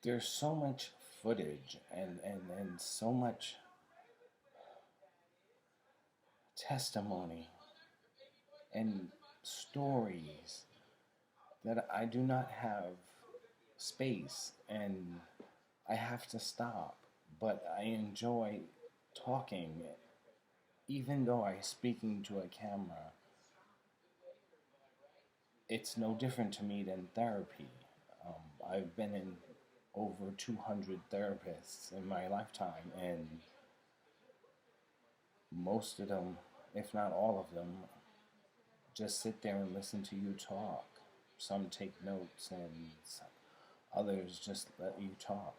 there's so much footage and so much testimony and stories that I do not have space and I have to stop. But I enjoy talking, even though I'm speaking to a camera. It's no different to me than therapy. I've been in over 200 therapists in my lifetime, and most of them, if not all of them, just sit there and listen to you talk. Some take notes, and others just let you talk.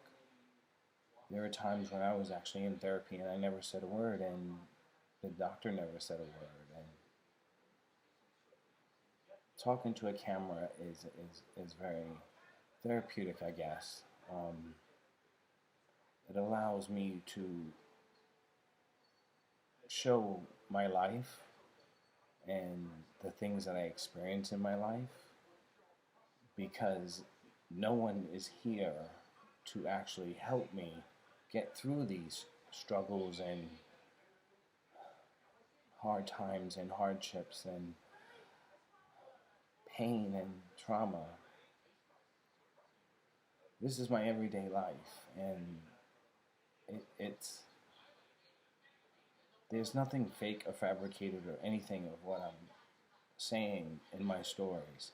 There were times when I was actually in therapy and I never said a word, and the doctor never said a word. And talking to a camera is very therapeutic, I guess. It allows me to show my life and the things that I experience in my life because no one is here to actually help me get through these struggles and hard times and hardships and pain and trauma. This is my everyday life, and it's there's nothing fake or fabricated or anything of what I'm saying in my stories.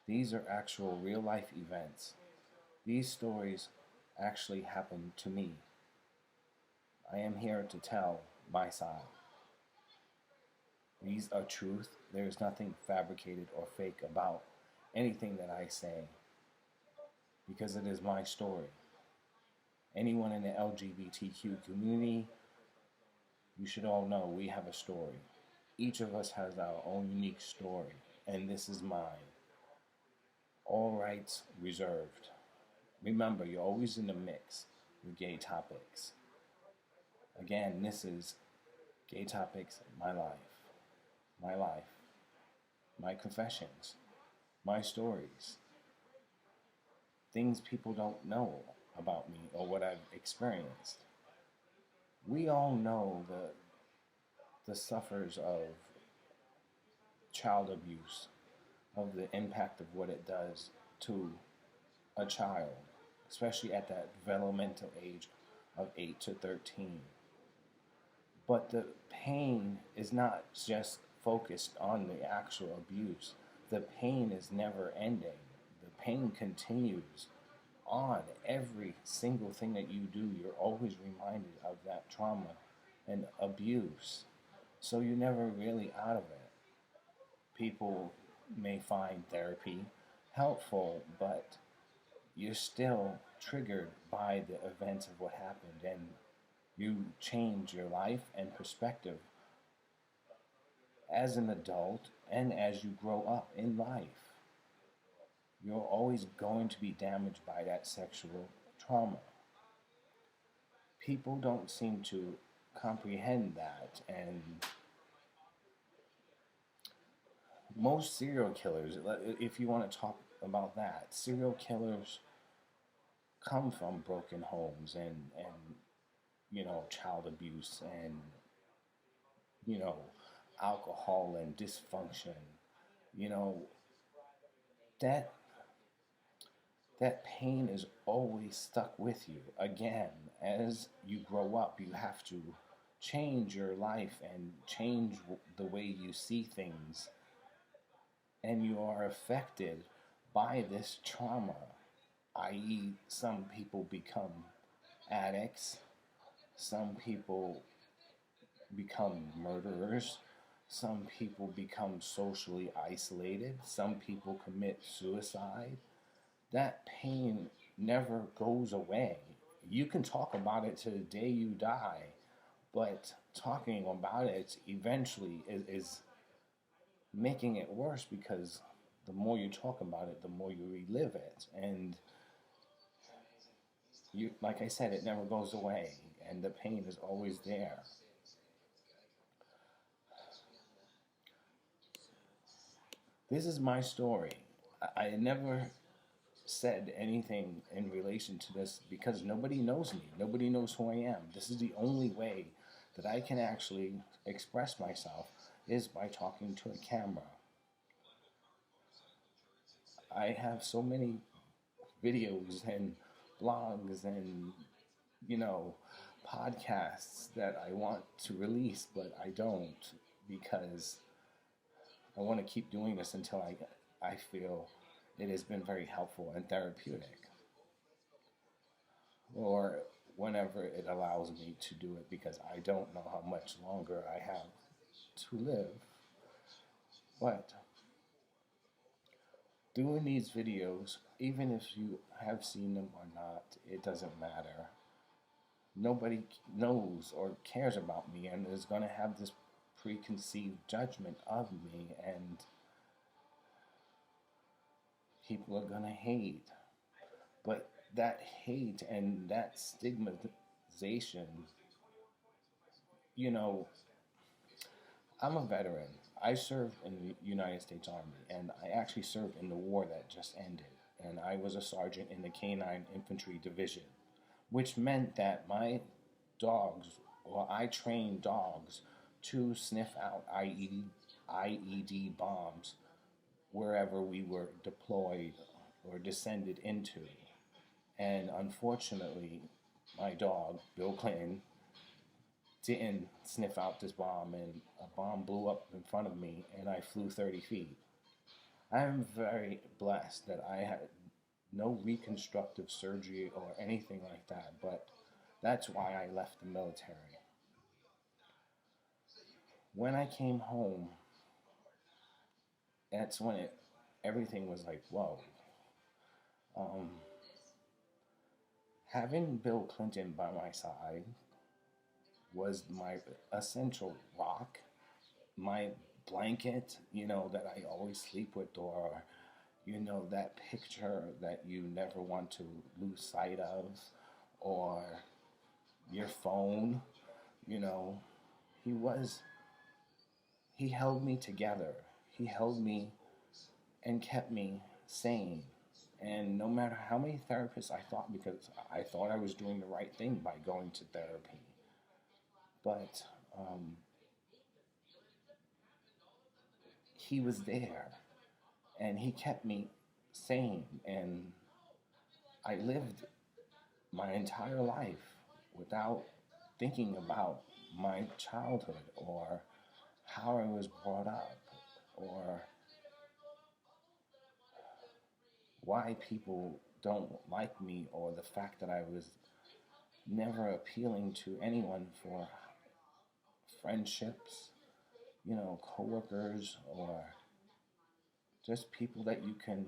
These are actual real life events. These stories actually happened to me. I am here to tell my side. These are truth. There is nothing fabricated or fake about anything that I say because it is my story. Anyone in the LGBTQ community, you should all know we have a story. Each of us has our own unique story, and this is mine. All rights reserved. Remember, you're always in the mix with Gaytopix. Again, this is Gaytopix, my life, my confessions, my stories, things people don't know about me or what I've experienced. We all know the sufferers of child abuse, of the impact of what it does to a child, especially at that developmental age of 8 to 13. But the pain is not just focused on the actual abuse. The pain is never ending. The pain continues on every single thing that you do. You're always reminded of that trauma and abuse. So you're never really out of it. People may find therapy helpful, but you're still triggered by the events of what happened, and you change your life and perspective as an adult and as you grow up in life. You're always going to be damaged by that sexual trauma. People don't seem to comprehend that, and most serial killers, if you want to talk about that, serial killers come from broken homes and child abuse and you know alcohol and dysfunction. You know that that pain is always stuck with you. Again, as you grow up, you have to change your life and change the way you see things, and you are affected by this trauma, i.e., some people become addicts, some people become murderers, some people become socially isolated, some people commit suicide. That pain never goes away. You can talk about it to the day you die, but talking about it eventually is making it worse because the more you talk about it, the more you relive it. And you, like I said, it never goes away, and the pain is always there. This is my story. I never said anything in relation to this because nobody knows me. Nobody knows who I am. This is the only way that I can actually express myself is by talking to a camera. I have so many videos and blogs and, you know, podcasts that I want to release, but I don't because I want to keep doing this until I feel it has been very helpful and therapeutic, or whenever it allows me to do it because I don't know how much longer I have to live. But doing these videos, even if you have seen them or not, it doesn't matter. Nobody knows or cares about me and is going to have this preconceived judgment of me, and people are going to hate. But that hate and that stigmatization, you know, I'm a veteran. I served in the United States Army, and I actually served in the war that just ended. And I was a sergeant in the K-9 Infantry Division, which meant that my dogs, or I trained dogs to sniff out IED bombs wherever we were deployed or descended into. And unfortunately, my dog, Bill Clinton, didn't sniff out this bomb, and a bomb blew up in front of me, and I flew 30 feet. I am very blessed that I had no reconstructive surgery or anything like that, but that's why I left the military. When I came home, that's when everything was like, whoa. Um, Having Bill Clinton by my side was my essential rock, my blanket, that I always sleep with, or, that picture that you never want to lose sight of, or your phone, you know. He was, he held me together. He held me and kept me sane. And no matter how many therapists I thought, because I thought I was doing the right thing by going to therapy, but he was there and he kept me sane. And I lived my entire life without thinking about my childhood or how I was brought up or why people don't like me or the fact that I was never appealing to anyone for friendships, coworkers, or just people that you can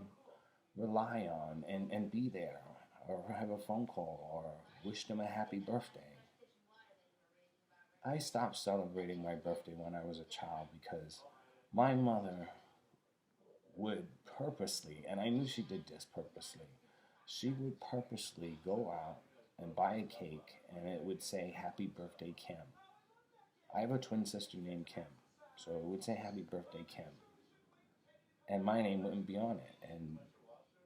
rely on and be there or have a phone call or wish them a happy birthday. I stopped celebrating my birthday when I was a child because my mother would purposely, and I knew she did this purposely, she would purposely go out and buy a cake and it would say, "Happy birthday, Kim." I have a twin sister named Kim, so it would say, "Happy birthday, Kim." And my name wouldn't be on it. And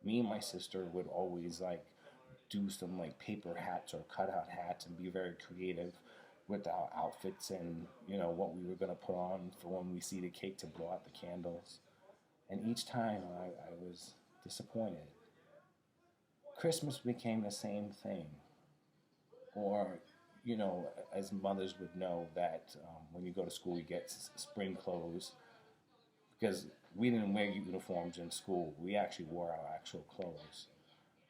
me and my sister would always do some paper hats or cutout hats and be very creative with our outfits and what we were going to put on for when we see the cake to blow out the candles. And each time I was disappointed. Christmas became the same thing. Or, as mothers would know that when you go to school, you get spring clothes. Because we didn't wear uniforms in school. We actually wore our actual clothes.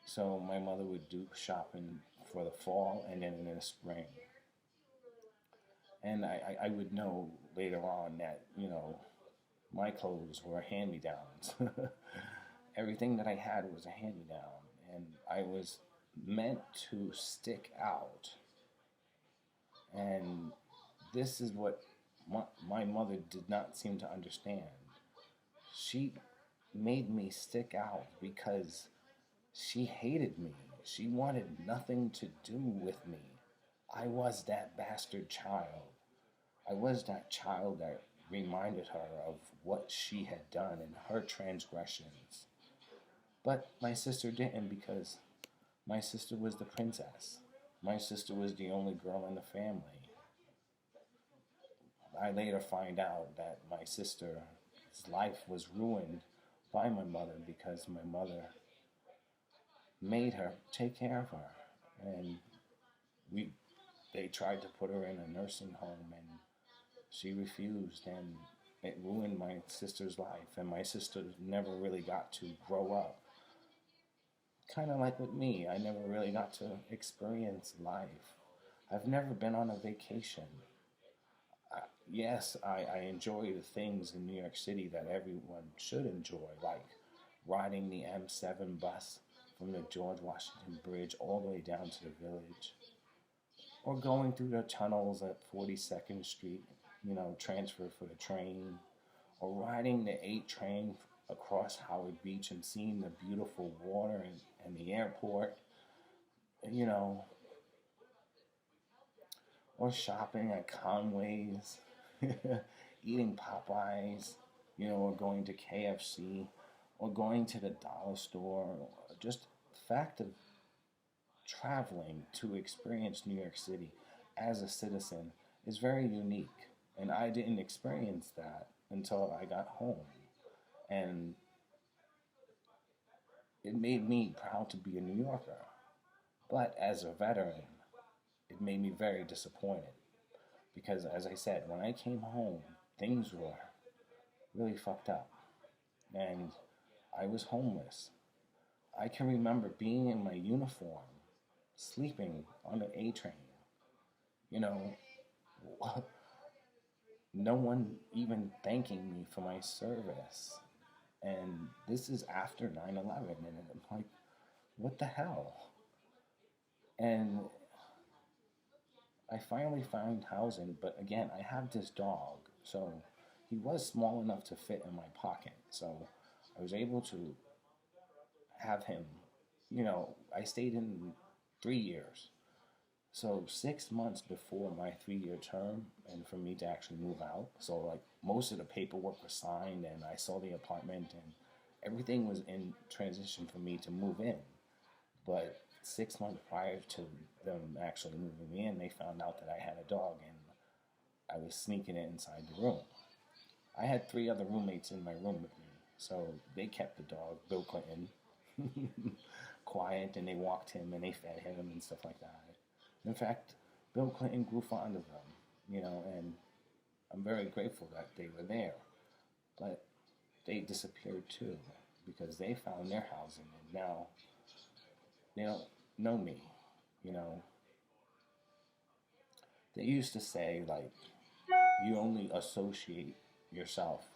So my mother would do shopping for the fall and then in the spring. And I would know later on that, my clothes were hand-me-downs. Everything that I had was a hand-me-down. And I was meant to stick out. And this is what my mother did not seem to understand. She made me stick out because she hated me. She wanted nothing to do with me. I was that bastard child. I was that child that reminded her of what she had done and her transgressions. But my sister didn't because my sister was the princess. My sister was the only girl in the family. I later find out that my sister's life was ruined by my mother because my mother made her take care of her. And we they tried to put her in a nursing home and she refused, and it ruined my sister's life, and my sister never really got to grow up. Kind of like with me, I never really got to experience life. I've never been on a vacation. Yes, I enjoy the things in New York City that everyone should enjoy, like riding the M7 bus from the George Washington Bridge all the way down to the village, or going through the tunnels at 42nd Street, transfer for the train, or riding the 8 train across Howard Beach and seeing the beautiful water and the airport, you know, or shopping at Conway's, eating Popeyes, or going to KFC, or going to the dollar store, or just the fact of traveling to experience New York City as a citizen is very unique. And I didn't experience that until I got home. And it made me proud to be a New Yorker. But as a veteran, it made me very disappointed. Because as I said, when I came home, things were really fucked up. And I was homeless. I can remember being in my uniform, sleeping on an A train. You know, no one even thanking me for my service. And this is after 9/11, and I'm like, what the hell? And I finally found housing, but again, I have this dog, so he was small enough to fit in my pocket. So I was able to have him, I stayed in 3 years. So 6 months before my 3-year term, and for me to actually move out, so like most of the paperwork was signed, and I saw the apartment, and everything was in transition for me to move in. But 6 months prior to them actually moving me in, they found out that I had a dog, and I was sneaking it inside the room. I had 3 other roommates in my room with me, so they kept the dog, Bill Clinton, quiet, and they walked him and they fed him and stuff like that. In fact, Bill Clinton grew fond of them, and I'm very grateful that they were there. But they disappeared too because they found their housing, and now they don't know me, you know. They used to say, like, you only associate yourself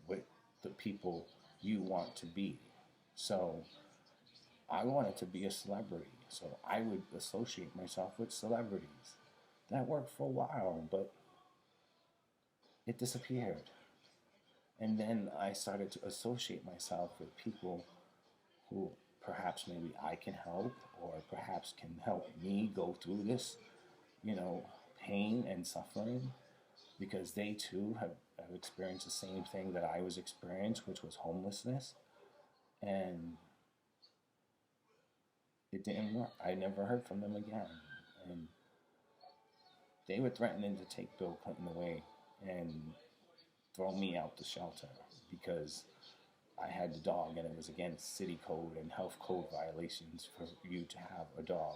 with the people you want to be. So I wanted to be a celebrity, so I would associate myself with celebrities. That worked for a while, but it disappeared. And then I started to associate myself with people who perhaps maybe I can help, or perhaps can help me go through this, pain and suffering, because they too have experienced the same thing that I was experiencing, which was homelessness. And it didn't work. I never heard from them again. And they were threatening to take Bill Clinton away and throw me out the shelter because I had the dog, and it was against city code and health code violations for you to have a dog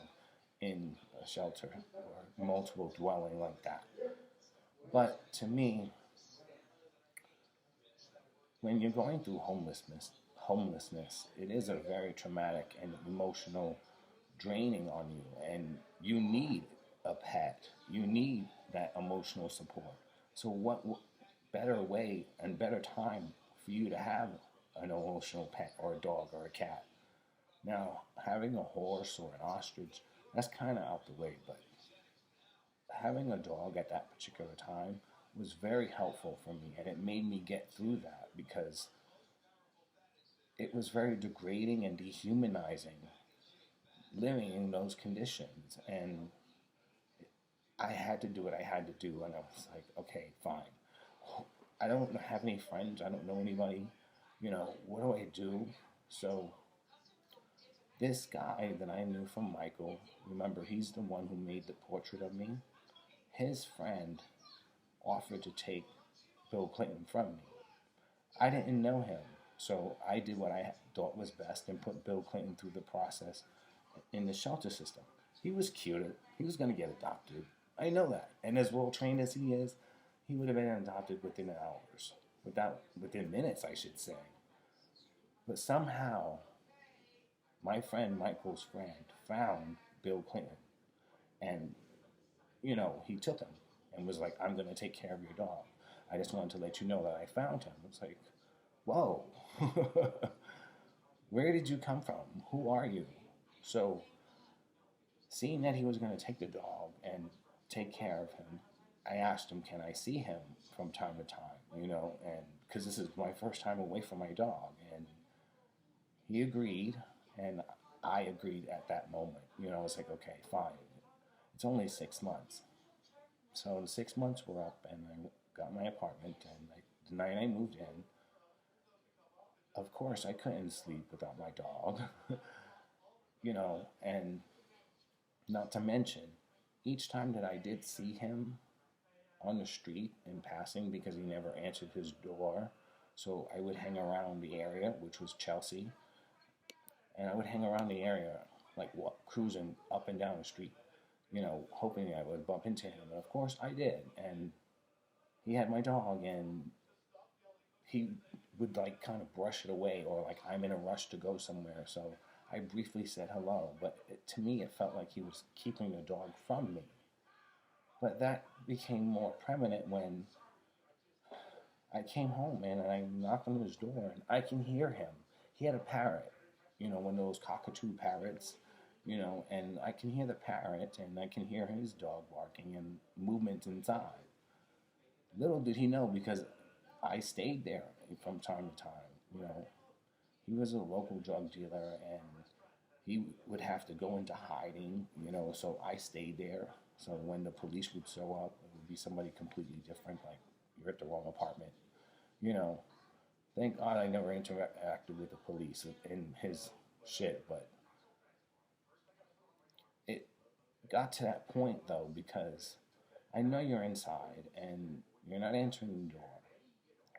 in a shelter or multiple dwelling like that. But to me, when you're going through homelessness, it is a very traumatic and emotional draining on you, and you need a pet. You need that emotional support. So what better way and better time for you to have an emotional pet, or a dog, or a cat? Now, having a horse or an ostrich, that's kind of out the way, but having a dog at that particular time was very helpful for me, and it made me get through that because it was very degrading and dehumanizing living in those conditions. And I had to do what I had to do, and I was like, okay, fine. I don't have any friends. I don't know anybody. What do I do? So This guy that I knew from Michael, remember, he's the one who made the portrait of me. His friend offered to take Bill Clinton from me. I didn't know him, so I did what I thought was best and put Bill Clinton through the process in the shelter system. He was cute. He was going to get adopted. I know that. And as well trained as he is, he would have been adopted within hours, within minutes, I should say. But somehow, my friend Michael's friend found Bill Clinton, and he took him and was like, "I'm going to take care of your dog. I just wanted to let you know that I found him." It's like, whoa, where did you come from? Who are you? So, seeing that he was going to take the dog and take care of him, I asked him, "Can I see him from time to time?" And because this is my first time away from my dog, and he agreed, and I agreed at that moment. I was like, okay, fine. It's only 6 months. So the 6 months were up, and I got my apartment, and the night I moved in, of course, I couldn't sleep without my dog, and not to mention, each time that I did see him on the street in passing, because he never answered his door, so I would hang around the area, which was Chelsea, and I would hang around the area, like cruising up and down the street, hoping I would bump into him. And of course I did. And he had my dog, and he would like kind of brush it away, or like I'm in a rush to go somewhere. So I briefly said hello, but to me it felt like he was keeping the dog from me. But that became more prominent when I came home, and I knocked on his door, and I can hear him. He had a parrot, one of those cockatoo parrots, and I can hear the parrot, and I can hear his dog barking and movement inside. Little did he know, because I stayed there from time to time. He was a local drug dealer, and he would have to go into hiding, so I stayed there. So when the police would show up, it would be somebody completely different, like, "You're at the wrong apartment." You know, Thank God I never interacted with the police in his shit, but it got to that point though, because I know you're inside and you're not answering the door.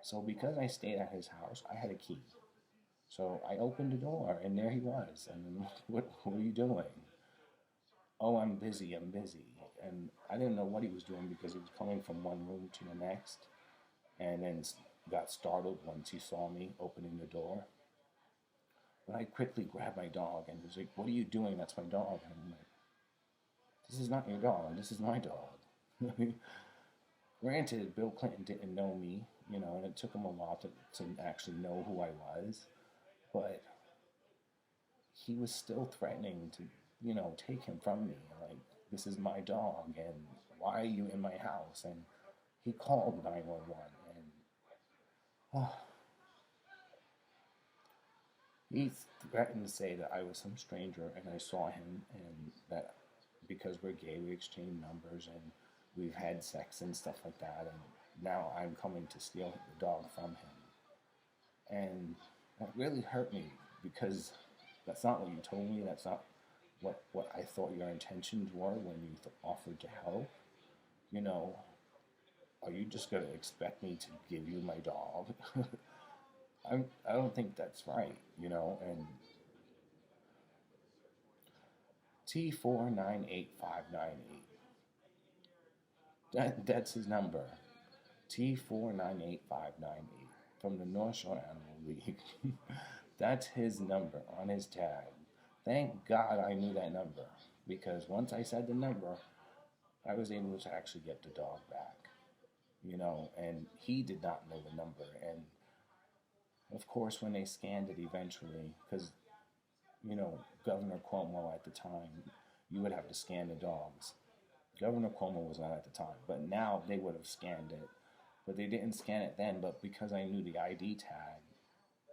So because I stayed at his house, I had a key. So I opened the door and there he was. And what are you doing? "Oh, I'm busy, I'm busy." And I didn't know what he was doing, because he was coming from one room to the next, and then got startled once he saw me opening the door. But I quickly grabbed my dog and was like, "What are you doing? That's my dog." And I'm like, "This is not your dog. This is my dog." Granted, Bill Clinton didn't know me, and it took him a while to actually know who I was. But he was still threatening to, take him from me. Like, "This is my dog, and why are you in my house?" And he called 911, and oh, he threatened to say that I was some stranger and I saw him, and that because we're gay, we exchange numbers and we've had sex and stuff like that, and now I'm coming to steal the dog from him. And that really hurt me, because that's not what you told me. That's not what I thought your intentions were when you offered to help. You know, are you just going to expect me to give you my dog? I don't think that's right, and T498598. That's his number. T498598 from the North Shore Animal League. That's his number on his tag. Thank God I knew that number, because once I said the number, I was able to actually get the dog back, and he did not know the number. And of course, when they scanned it eventually, because, Governor Cuomo at the time, you would have to scan the dogs. Governor Cuomo was not at the time, but now they would have scanned it. But they didn't scan it then, but because I knew the ID tag,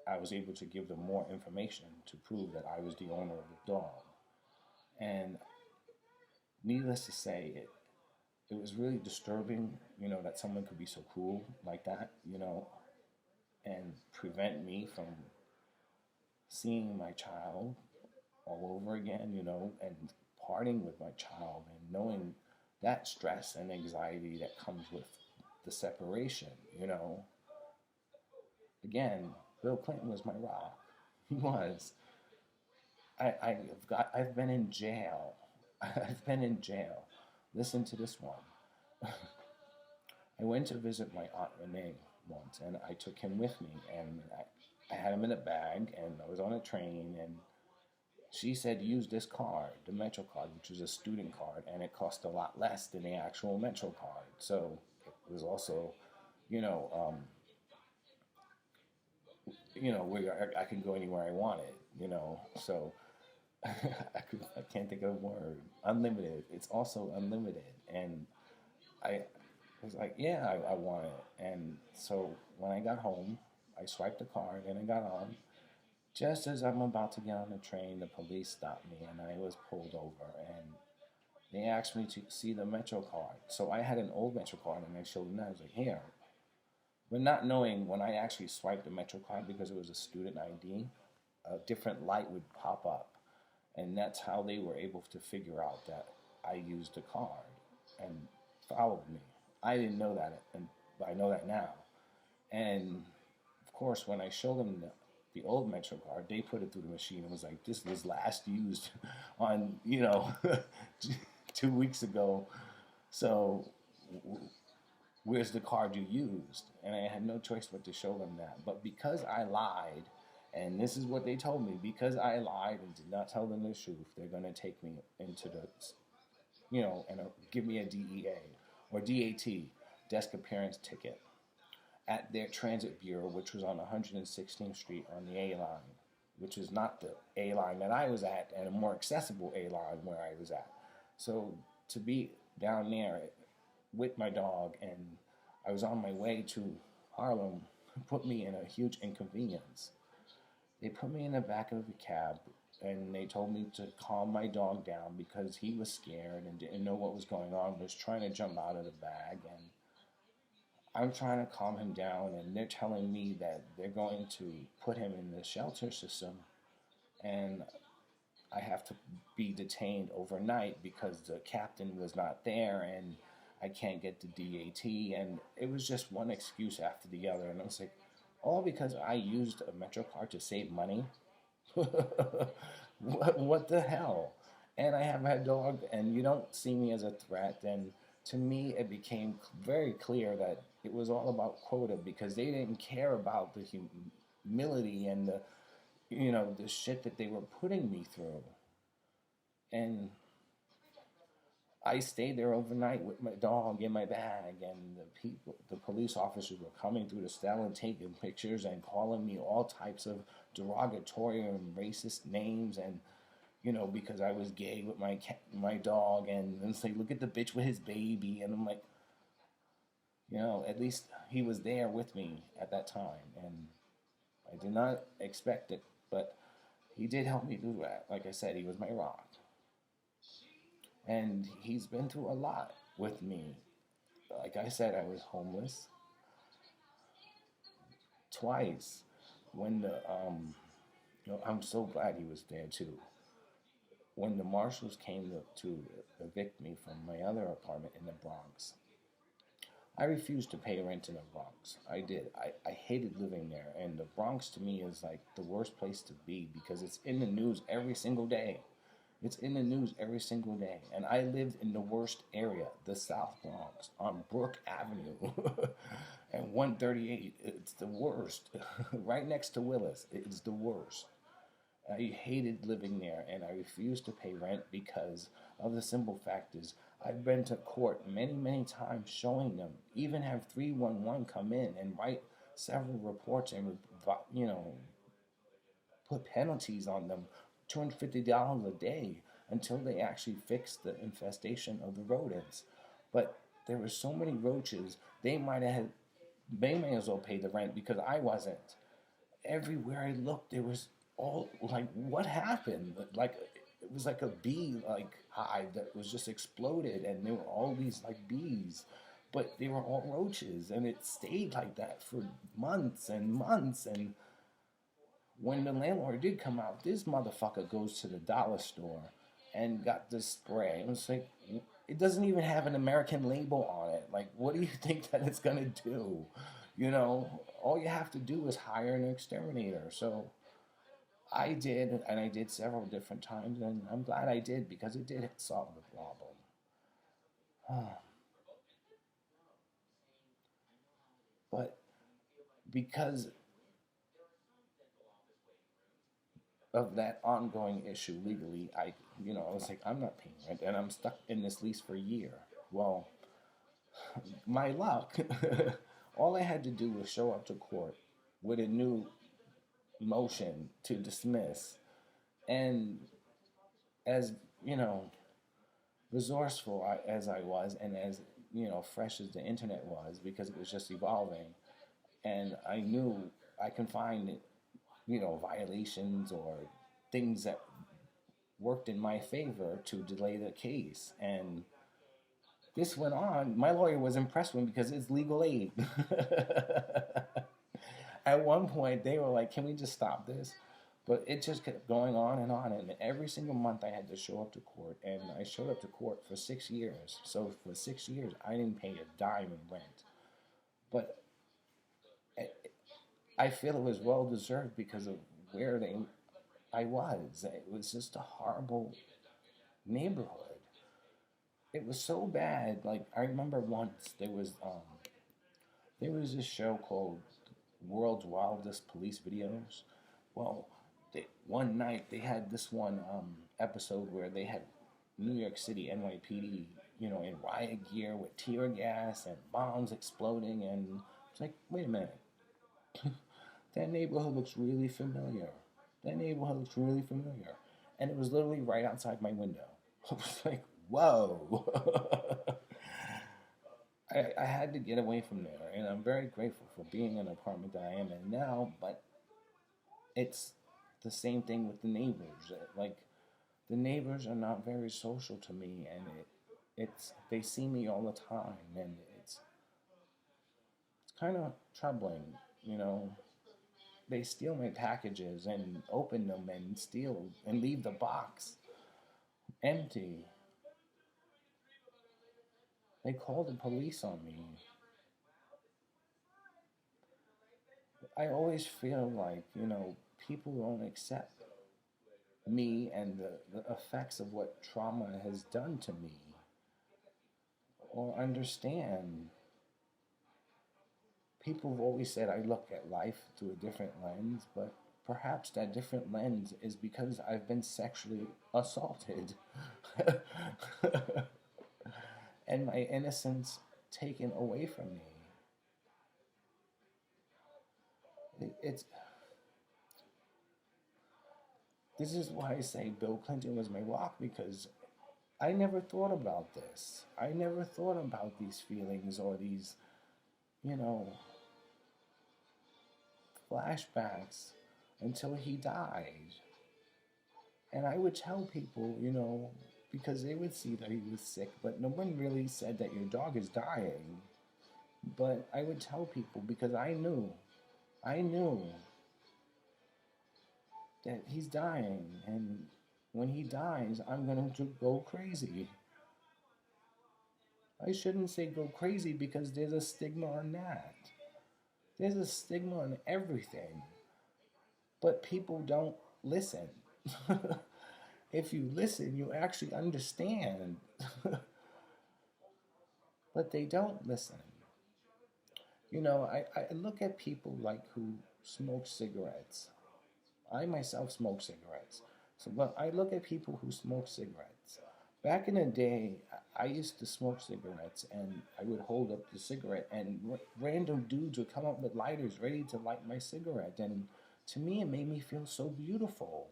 I was able to give them more information to prove that I was the owner of the dog. And needless to say, it was really disturbing, that someone could be so cruel like that, and prevent me from seeing my child all over again, and parting with my child and knowing that stress and anxiety that comes with the separation, Again, Bill Clinton was my rock. He was. I've been in jail. I've been in jail. Listen to this one. I went to visit my aunt Renee once, and I took him with me, and I had him in a bag, and I was on a train, and she said use this card, the Metro card, which was a student card, and it cost a lot less than the actual Metro card. So it was also, you know, where I could go anywhere I wanted, So I can't think of a word. Unlimited. It's also unlimited, and I was like, yeah, I want it. And so when I got home, I swiped the card and I got on. Just as I'm about to get on the train, the police stopped me and I was pulled over. And they asked me to see the Metro card. So I had an old Metro card and I showed them that. I was like, here. But not knowing when I actually swiped the Metro card because it was a student ID, a different light would pop up. And that's how they were able to figure out that I used the card and followed me. I didn't know that, but I know that now. And of course, when I showed them the old Metro card, they put it through the machine and was like, this was last used on, 2 weeks ago. So where's the card you used? And I had no choice but to show them that. But because I lied, and this is what they told me, because I lied and did not tell them the truth, they're going to take me into the, and give me a DEA or DAT, desk appearance ticket, at their transit bureau, which was on 116th Street on the A line, which is not the A line that I was at, and a more accessible A line where I was at. So to be down there with my dog, and I was on my way to Harlem, put me in a huge inconvenience. They put me in the back of the cab, and they told me to calm my dog down because he was scared and didn't know what was going on, was trying to jump out of the bag, and I'm trying to calm him down, and they're telling me that they're going to put him in the shelter system, and I have to be detained overnight because the captain was not there, and I can't get the DAT, and it was just one excuse after the other, and I was like, all because I used a Metro card to save money? what the hell? And I have my dog, and you don't see me as a threat, and to me it became very clear that it was all about quota because they didn't care about the humility and the shit that they were putting me through. And I stayed there overnight with my dog in my bag, and the police officers were coming through the cell and taking pictures and calling me all types of derogatory and racist names, and because I was gay with my dog, and say, look at the bitch with his baby, and I'm like, at least he was there with me at that time, and I did not expect it, but he did help me through that. Like I said, he was my rock. And he's been through a lot with me. Like I said, I was homeless twice. When I'm so glad he was there too. When the marshals came to evict me from my other apartment in the Bronx, I refused to pay rent in the Bronx. I did. I hated living there. And the Bronx to me is like the worst place to be because it's in the news every single day. It's in the news every single day. And I lived in the worst area, the South Bronx, on Brook Avenue and 138. It's the worst. Right next to Willis. It's the worst. I hated living there, and I refused to pay rent because of the simple fact is I've been to court many, many times showing them, even have 311 come in and write several reports and, put penalties on them, $250 a day, until they actually fix the infestation of the rodents. But there were so many roaches, they may as well pay the rent because I wasn't. Everywhere I looked, there was all like, what happened? Like, it was like a bee hive that was just exploded, and there were all these like bees, but they were all roaches, and it stayed like that for months and months. And When the landlord did come out, this motherfucker goes to the dollar store and got this spray. It was like, it doesn't even have an American label on it. Like, what do you think that it's gonna do? You know, all you have to do is hire an exterminator. So I did, and I did several different times, and I'm glad I did because it did solve the problem. But because of that ongoing issue legally, I was like, I'm not paying rent, and I'm stuck in this lease for a year. Well, my luck, all I had to do was show up to court with a new motion to dismiss, and as you know, resourceful as I was, and as fresh as the internet was, because it was just evolving, and I knew I can find violations or things that worked in my favor to delay the case. And this went on. My lawyer was impressed with me because it's legal aid. At one point, they were like, "Can we just stop this?" But it just kept going on, and every single month I had to show up to court, and I showed up to court for 6 years. So for 6 years, I didn't pay a dime in rent. But I feel it was well deserved because of where I was. It was just a horrible neighborhood. It was so bad. Like, I remember once there was this show called World's Wildest Police Videos. Well, one night they had this one episode where they had New York City NYPD, in riot gear with tear gas and bombs exploding, and it's like, wait a minute, that neighborhood looks really familiar. That neighborhood looks really familiar, and it was literally right outside my window. I was like, whoa. I had to get away from there, and I'm very grateful for being in an apartment that I am in now, but it's the same thing with the neighbors. Like, the neighbors are not very social to me, and they see me all the time, and it's kind of troubling, you know. They steal my packages and open them and steal and leave the box empty. They call the police on me. I always feel like, people don't accept me and the effects of what trauma has done to me or understand. People have always said I look at life through a different lens, but perhaps that different lens is because I've been sexually assaulted and my innocence taken away from me. It's This is why I say Bill Clinton was my rock, because I never thought about this. I never thought about these feelings or these, you know, flashbacks until he died. And I would tell people, because they would see that he was sick, but no one really said that your dog is dying. But I would tell people because I knew that he's dying, and when he dies, I'm going to go crazy. I shouldn't say go crazy because there's a stigma on that. There's a stigma on everything. But people don't listen. If you listen, you actually understand. But they don't listen. I look at people like who smoke cigarettes. I myself smoke cigarettes. So, but I look at people who smoke cigarettes. Back in the day, I used to smoke cigarettes, and I would hold up the cigarette, and random dudes would come up with lighters ready to light my cigarette. And to me, it made me feel so beautiful.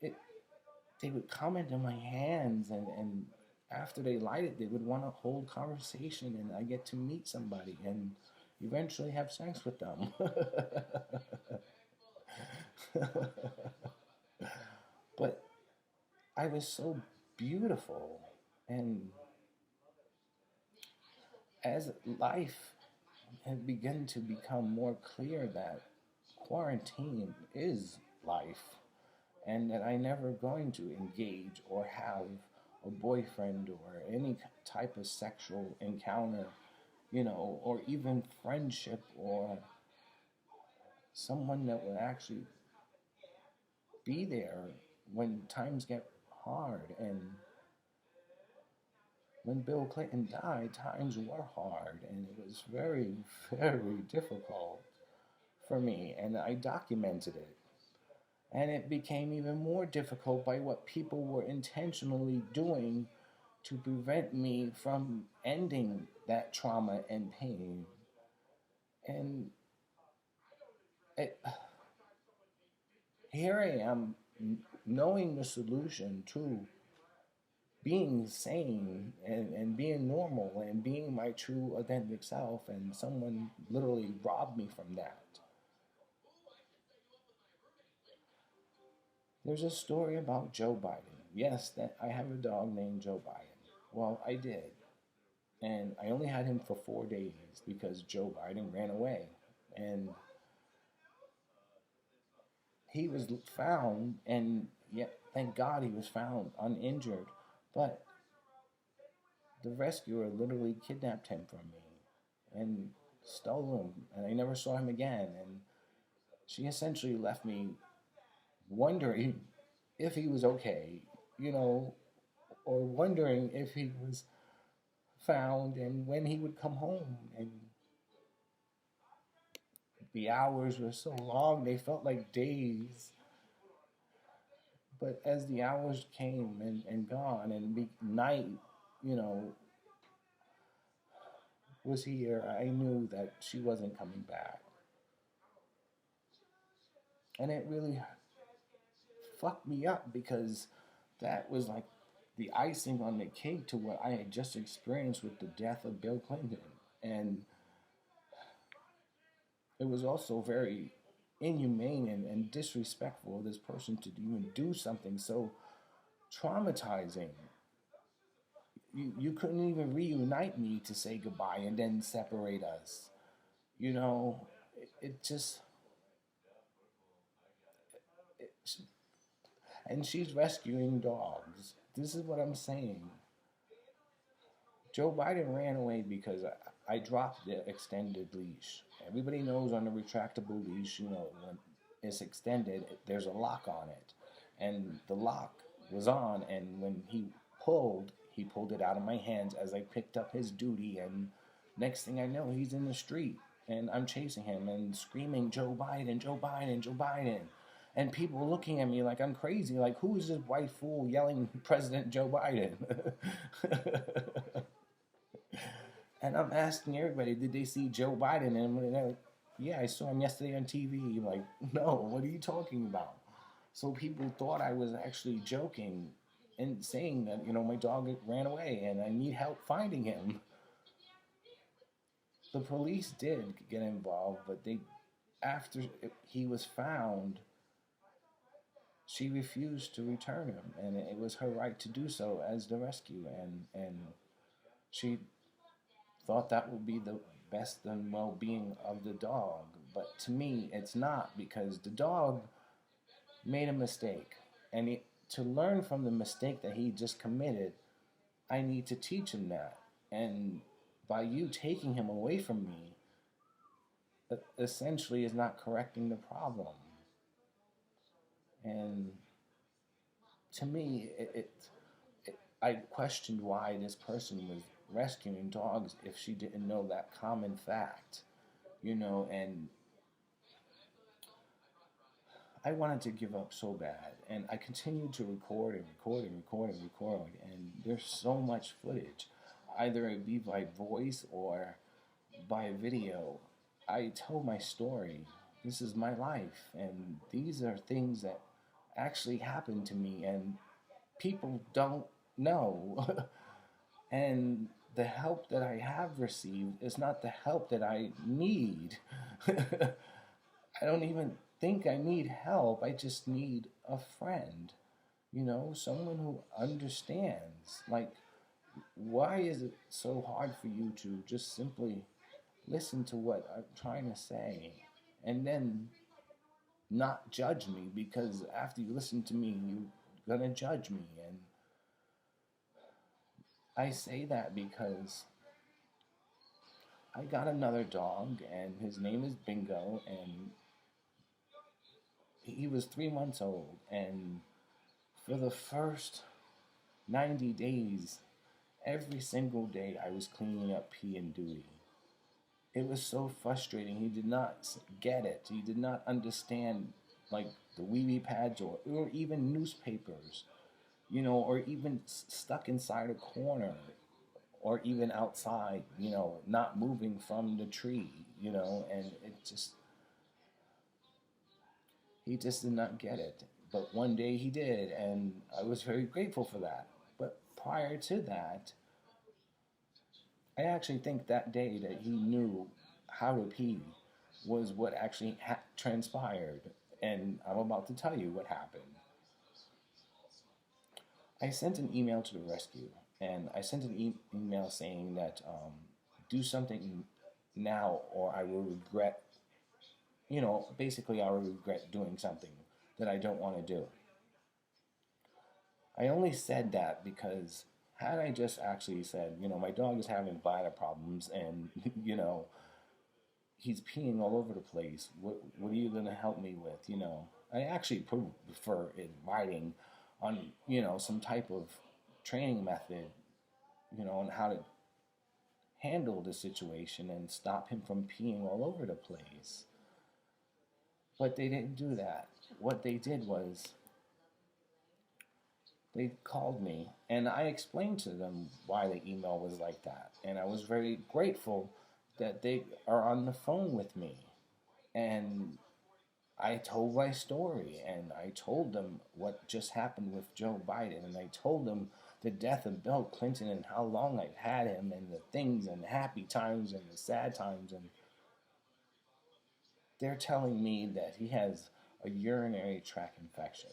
They would comment on my hands, and after they light it, they would want to hold conversation, and I get to meet somebody and eventually have sex with them. But I was so beautiful, and as life had begun to become more clear that quarantine is life, and that I never going to engage or have a boyfriend or any type of sexual encounter, or even friendship or someone that will actually be there when times get hard. And when Bill Clinton died, times were hard, and it was very, very difficult for me, and I documented it. And it became even more difficult by what people were intentionally doing to prevent me from ending that trauma and pain. And it, here I am, knowing the solution to being sane and being normal and being my true authentic self, and someone literally robbed me from that. There's a story about Joe Biden. Yes, that I have a dog named Joe Biden. Well, I did. And I only had him for 4 days because Joe Biden ran away. And he was found, and yet, thank God he was found uninjured. But the rescuer literally kidnapped him from me and stole him. And I never saw him again. And she essentially left me wondering if he was okay, you know, or wondering if he was found and when he would come home. And the hours were so long, they felt like days. But as the hours came and gone, and night, you know, was here, I knew that she wasn't coming back. And it really fucked me up because that was like the icing on the cake to what I had just experienced with the death of Bill Clinton. And it was also very inhumane and disrespectful of this person to even do something so traumatizing. You couldn't even reunite me to say goodbye and then separate us. You know, it just. It, and she's rescuing dogs. This is what I'm saying. Joe Biden ran away because I dropped the extended leash. Everybody knows on a retractable leash, when it's extended, there's a lock on it. And the lock was on, and when he pulled it out of my hands as I picked up his duty, and next thing I know, he's in the street, and I'm chasing him and screaming, Joe Biden, Joe Biden, Joe Biden. And people looking at me like I'm crazy, like, who is this white fool yelling President Joe Biden? And I'm asking everybody, did they see Joe Biden? And they're like, yeah, I saw him yesterday on TV. I'm like, no, what are you talking about? So people thought I was actually joking and saying that, my dog ran away and I need help finding him. The police did get involved, but after he was found, she refused to return him, and it was her right to do so as the rescue, and she thought that would be the best and well-being of the dog. But to me, it's not, because the dog made a mistake. And to learn from the mistake that he just committed, I need to teach him that. And by you taking him away from me, essentially is not correcting the problem. And to me, I questioned why this person was rescuing dogs if she didn't know that common fact, and I wanted to give up so bad, and I continued to record and record and record and record, and there's so much footage, either it be by voice or by video. I tell my story. This is my life, and these are things that actually happened to me, and people don't know. And the help that I have received is not the help that I need. I don't even think I need help. I just need a friend, someone who understands. Like, why is it so hard for you to just simply listen to what I'm trying to say and then not judge me, because after you listen to me, you're gonna judge me. And I say that because I got another dog, and his name is Bingo, and he was 3 months old. And for the first 90 days, every single day, I was cleaning up pee and duty. It was so frustrating. He did not get it. He did not understand, like, the wee wee pads, or even newspapers, or even stuck inside a corner, or even outside, not moving from the tree, and he just did not get it. But one day he did, and I was very grateful for that. But prior to that, I actually think that day that he knew how to pee was what actually transpired. And I'm about to tell you what happened. I sent an email to the rescue, and I sent an email saying that, do something now, or I will regret, basically, I will regret doing something that I don't want to do. I only said that because had I just actually said, my dog is having bladder problems, and, he's peeing all over the place. What are you going to help me with? I actually prefer in writing on, some type of training method, on how to handle the situation and stop him from peeing all over the place. But they didn't do that. What they did was they called me, and I explained to them why the email was like that. And I was very grateful that they are on the phone with me. And I told my story, and I told them what just happened with Joe Biden, and I told them the death of Bill Clinton and how long I've had him, and the things and the happy times and the sad times. And they're telling me that he has a urinary tract infection.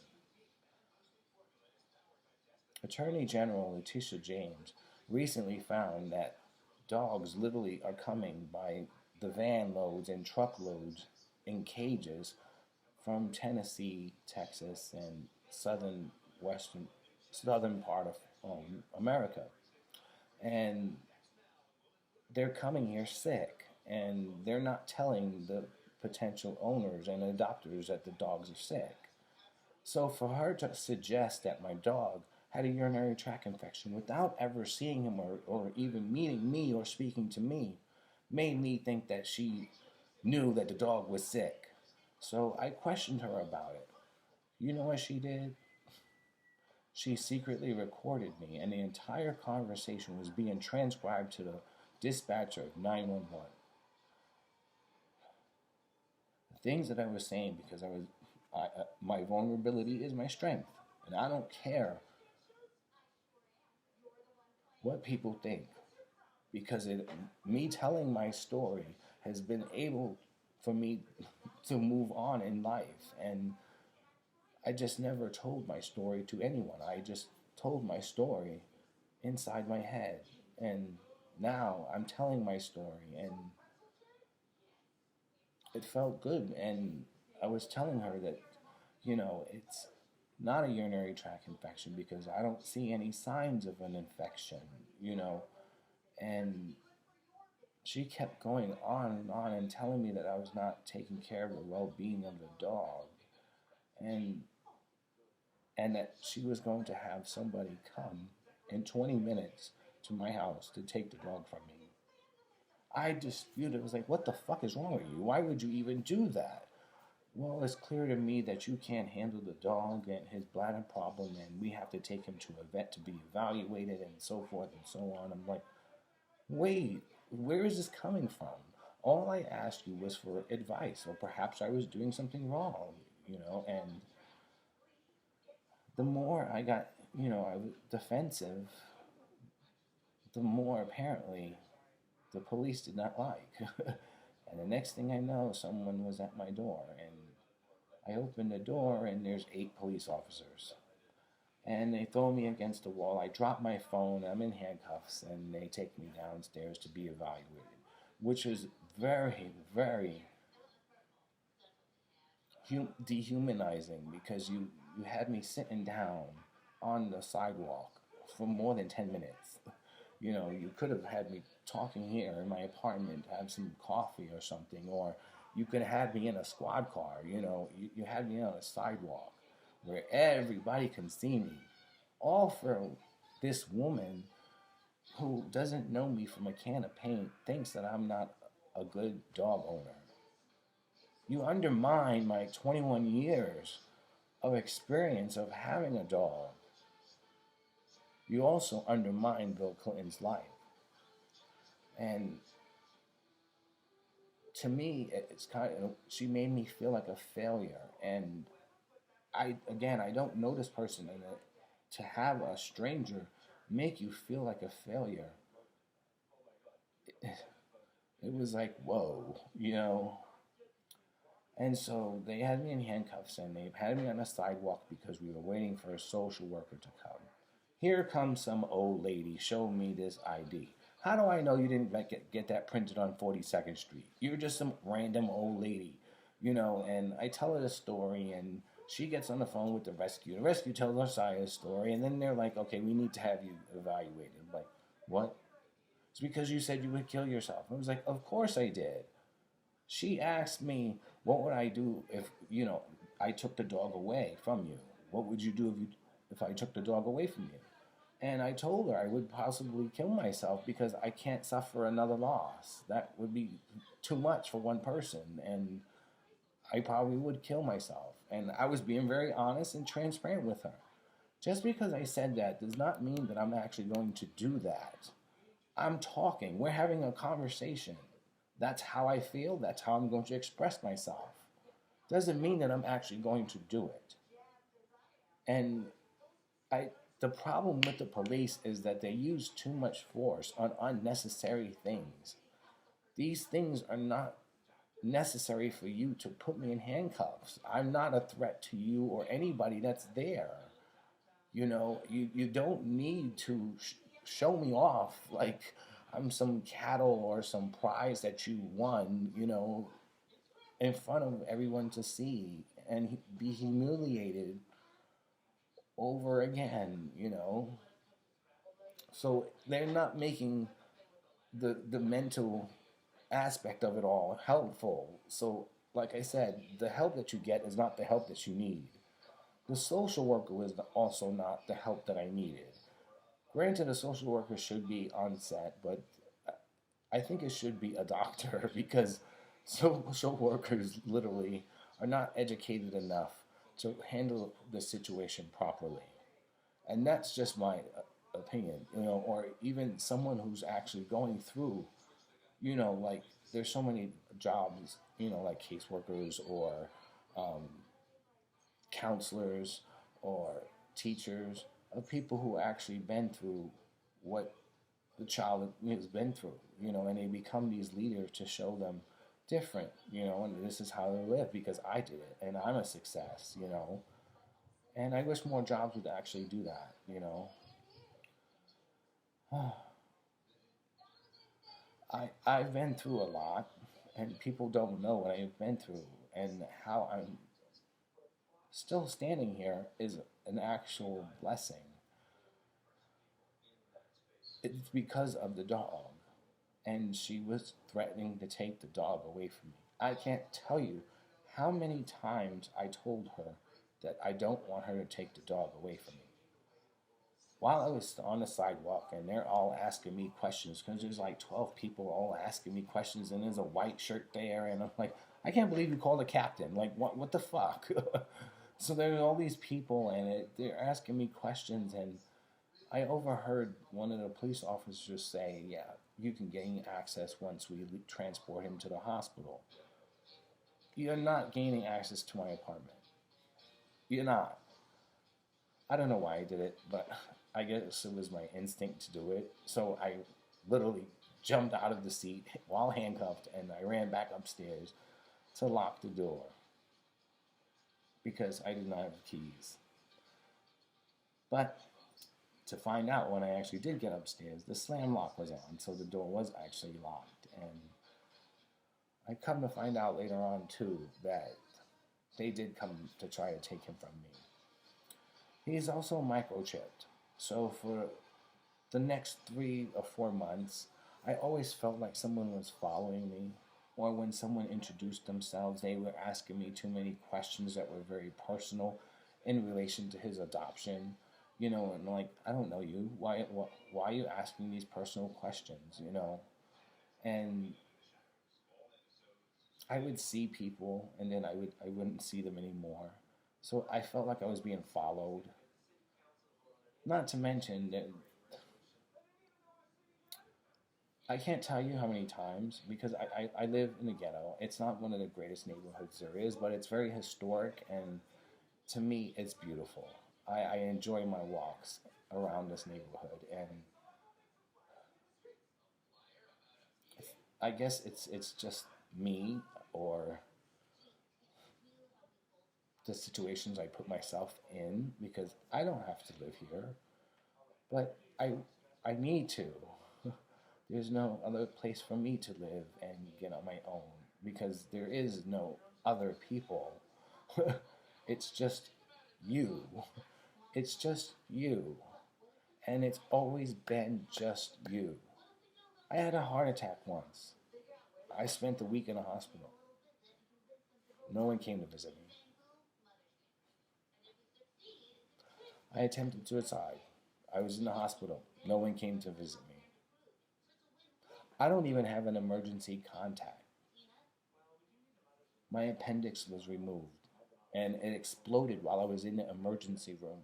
Attorney General Letitia James recently found that dogs literally are coming by the van loads and truckloads in cages from Tennessee, Texas, and southern part of America, and they're coming here sick, and they're not telling the potential owners and adopters that the dogs are sick. So for her to suggest that my dog had a urinary tract infection without ever seeing him, or even meeting me or speaking to me, made me think that she knew that the dog was sick. So I questioned her about it. You know what she did? She secretly recorded me, and the entire conversation was being transcribed to the dispatcher of 911. The things that I was saying, because my vulnerability is my strength, and I don't care what people think, because me telling my story has been able for me to move on in life. And I just never told my story to anyone. I just told my story inside my head. And now I'm telling my story, and it felt good. And I was telling her that, it's not a urinary tract infection because I don't see any signs of an infection, And she kept going on and telling me that I was not taking care of the well-being of the dog. And that she was going to have somebody come in 20 minutes to my house to take the dog from me. I disputed. I was like, what the fuck is wrong with you? Why would you even do that? Well, it's clear to me that you can't handle the dog and his bladder problem, and we have to take him to a vet to be evaluated and so forth and so on. I'm like, wait, where is this coming from? All I asked you was for advice, or perhaps I was doing something wrong, and the more I got, I was defensive, the more apparently the police did not like. And the next thing I know, someone was at my door, and I opened the door, and there's 8 police officers. And they throw me against the wall. I drop my phone, I'm in handcuffs, and they take me downstairs to be evaluated, which was very, very dehumanizing because you had me sitting down on the sidewalk for more than 10 minutes. You know, you could have had me talking here in my apartment, have some coffee or something, or you could have had me in a squad car. You know, you had me on a sidewalk where everybody can see me, all for this woman who doesn't know me from a can of paint, thinks that I'm not a good dog owner. You undermine my 21 years of experience of having a dog. You also undermine Bill Clinton's life. And to me, it's kind of, she made me feel like a failure. And I don't know this person. And to have a stranger make you feel like a failure, it was like, whoa, you know. And so they had me in handcuffs and they had me on a sidewalk because we were waiting for a social worker to come. Here comes some old lady showing me this ID. How do I know you didn't get that printed on 42nd Street? You're just some random old lady, you know. And I tell her the story and she gets on the phone with the rescue. The rescue tells her side of the story and then they're like, okay, we need to have you evaluated. I'm like, what? It's because you said you would kill yourself. I was like, of course I did. She asked me, what would I do if, you know, I took the dog away from you? What would you do if I took the dog away from you? And I told her I would possibly kill myself because I can't suffer another loss. That would be too much for one person. And I probably would kill myself. And I was being very honest and transparent with her. Just because I said that does not mean that I'm actually going to do that. I'm talking. We're having a conversation. That's how I feel. That's how I'm going to express myself. Doesn't mean that I'm actually going to do it. And the problem with the police is that they use too much force on unnecessary things. These things are not necessary for you to put me in handcuffs. I'm not a threat to you or anybody that's there. You know, you don't need to show me off like I'm some cattle or some prize that you won, you know, in front of everyone to see and be humiliated over again, you know. So they're not making the mental aspect of it all helpful. So, like I said, the help that you get is not the help that you need. The social worker was also not the help that I needed. Granted, a social worker should be on set, but I think it should be a doctor because social workers literally are not educated enough to handle the situation properly. And that's just my opinion, you know, or even someone who's actually going through, you know, like there's so many jobs, you know, like caseworkers or um, counselors or teachers of people who actually been through what the child has been through, you know, and they become these leaders to show them different, you know, and this is how they live because I did it and I'm a success, you know. And I wish more jobs would actually do that, you know. I've been through a lot, and people don't know what I've been through and how I'm still standing here is an actual blessing. It's because of the dog, and she was threatening to take the dog away from me. I can't tell you how many times I told her that I don't want her to take the dog away from me. While I was on the sidewalk and they're all asking me questions, because there's like 12 people all asking me questions, and there's a white shirt there, and I'm like, I can't believe you called a captain. Like, what the fuck? So there's all these people, and they're asking me questions, and I overheard one of the police officers say, yeah, you can gain access once we transport him to the hospital. You're not gaining access to my apartment. You're not. I don't know why I did it, but I guess it was my instinct to do it. So I literally jumped out of the seat while handcuffed and I ran back upstairs to lock the door because I did not have the keys. But to find out when I actually did get upstairs, the slam lock was on, so the door was actually locked. And I come to find out later on too that they did come to try to take him from me. He's also microchipped. So for the next 3 or 4 months, I always felt like someone was following me. Or when someone introduced themselves, they were asking me too many questions that were very personal in relation to his adoption. And like, I don't know you. Why are you asking these personal questions? And I would see people, and then I wouldn't see them anymore. So I felt like I was being followed. Not to mention that I can't tell you how many times, because I live in the ghetto. It's not one of the greatest neighborhoods there is, but it's very historic, and to me, it's beautiful. I enjoy my walks around this neighborhood, and I guess it's just me, or the situations I put myself in, because I don't have to live here, but I need to. There's no other place for me to live and get on my own, because there is no other people. It's just you. It's just you. And it's always been just you. I had a heart attack once. I spent a week in a hospital. No one came to visit me. I attempted suicide. I was in the hospital. No one came to visit me. I don't even have an emergency contact. My appendix was removed, and it exploded while I was in the emergency room,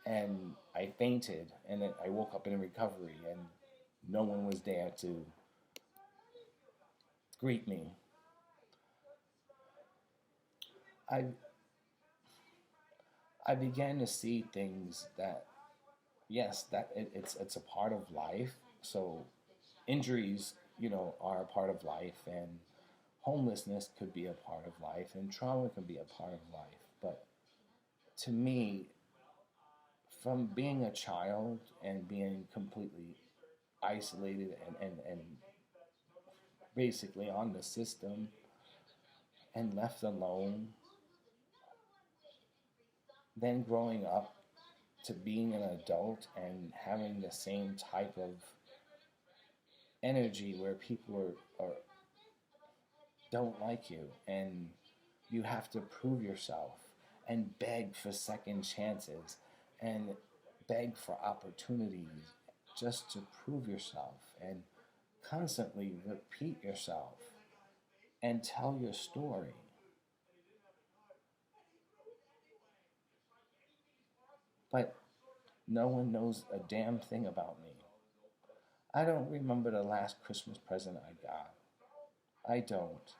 and I fainted, and then I woke up in recovery, and no one was there to greet me. I I began to see things that, yes, that it's a part of life. So injuries, are a part of life, and homelessness could be a part of life, and trauma can be a part of life. But to me, from being a child and being completely isolated and basically on the system and left alone, then growing up to being an adult and having the same type of energy where people are don't like you, and you have to prove yourself and beg for second chances and beg for opportunities just to prove yourself, and constantly repeat yourself and tell your story. But no one knows a damn thing about me. I don't remember the last Christmas present I got. I don't.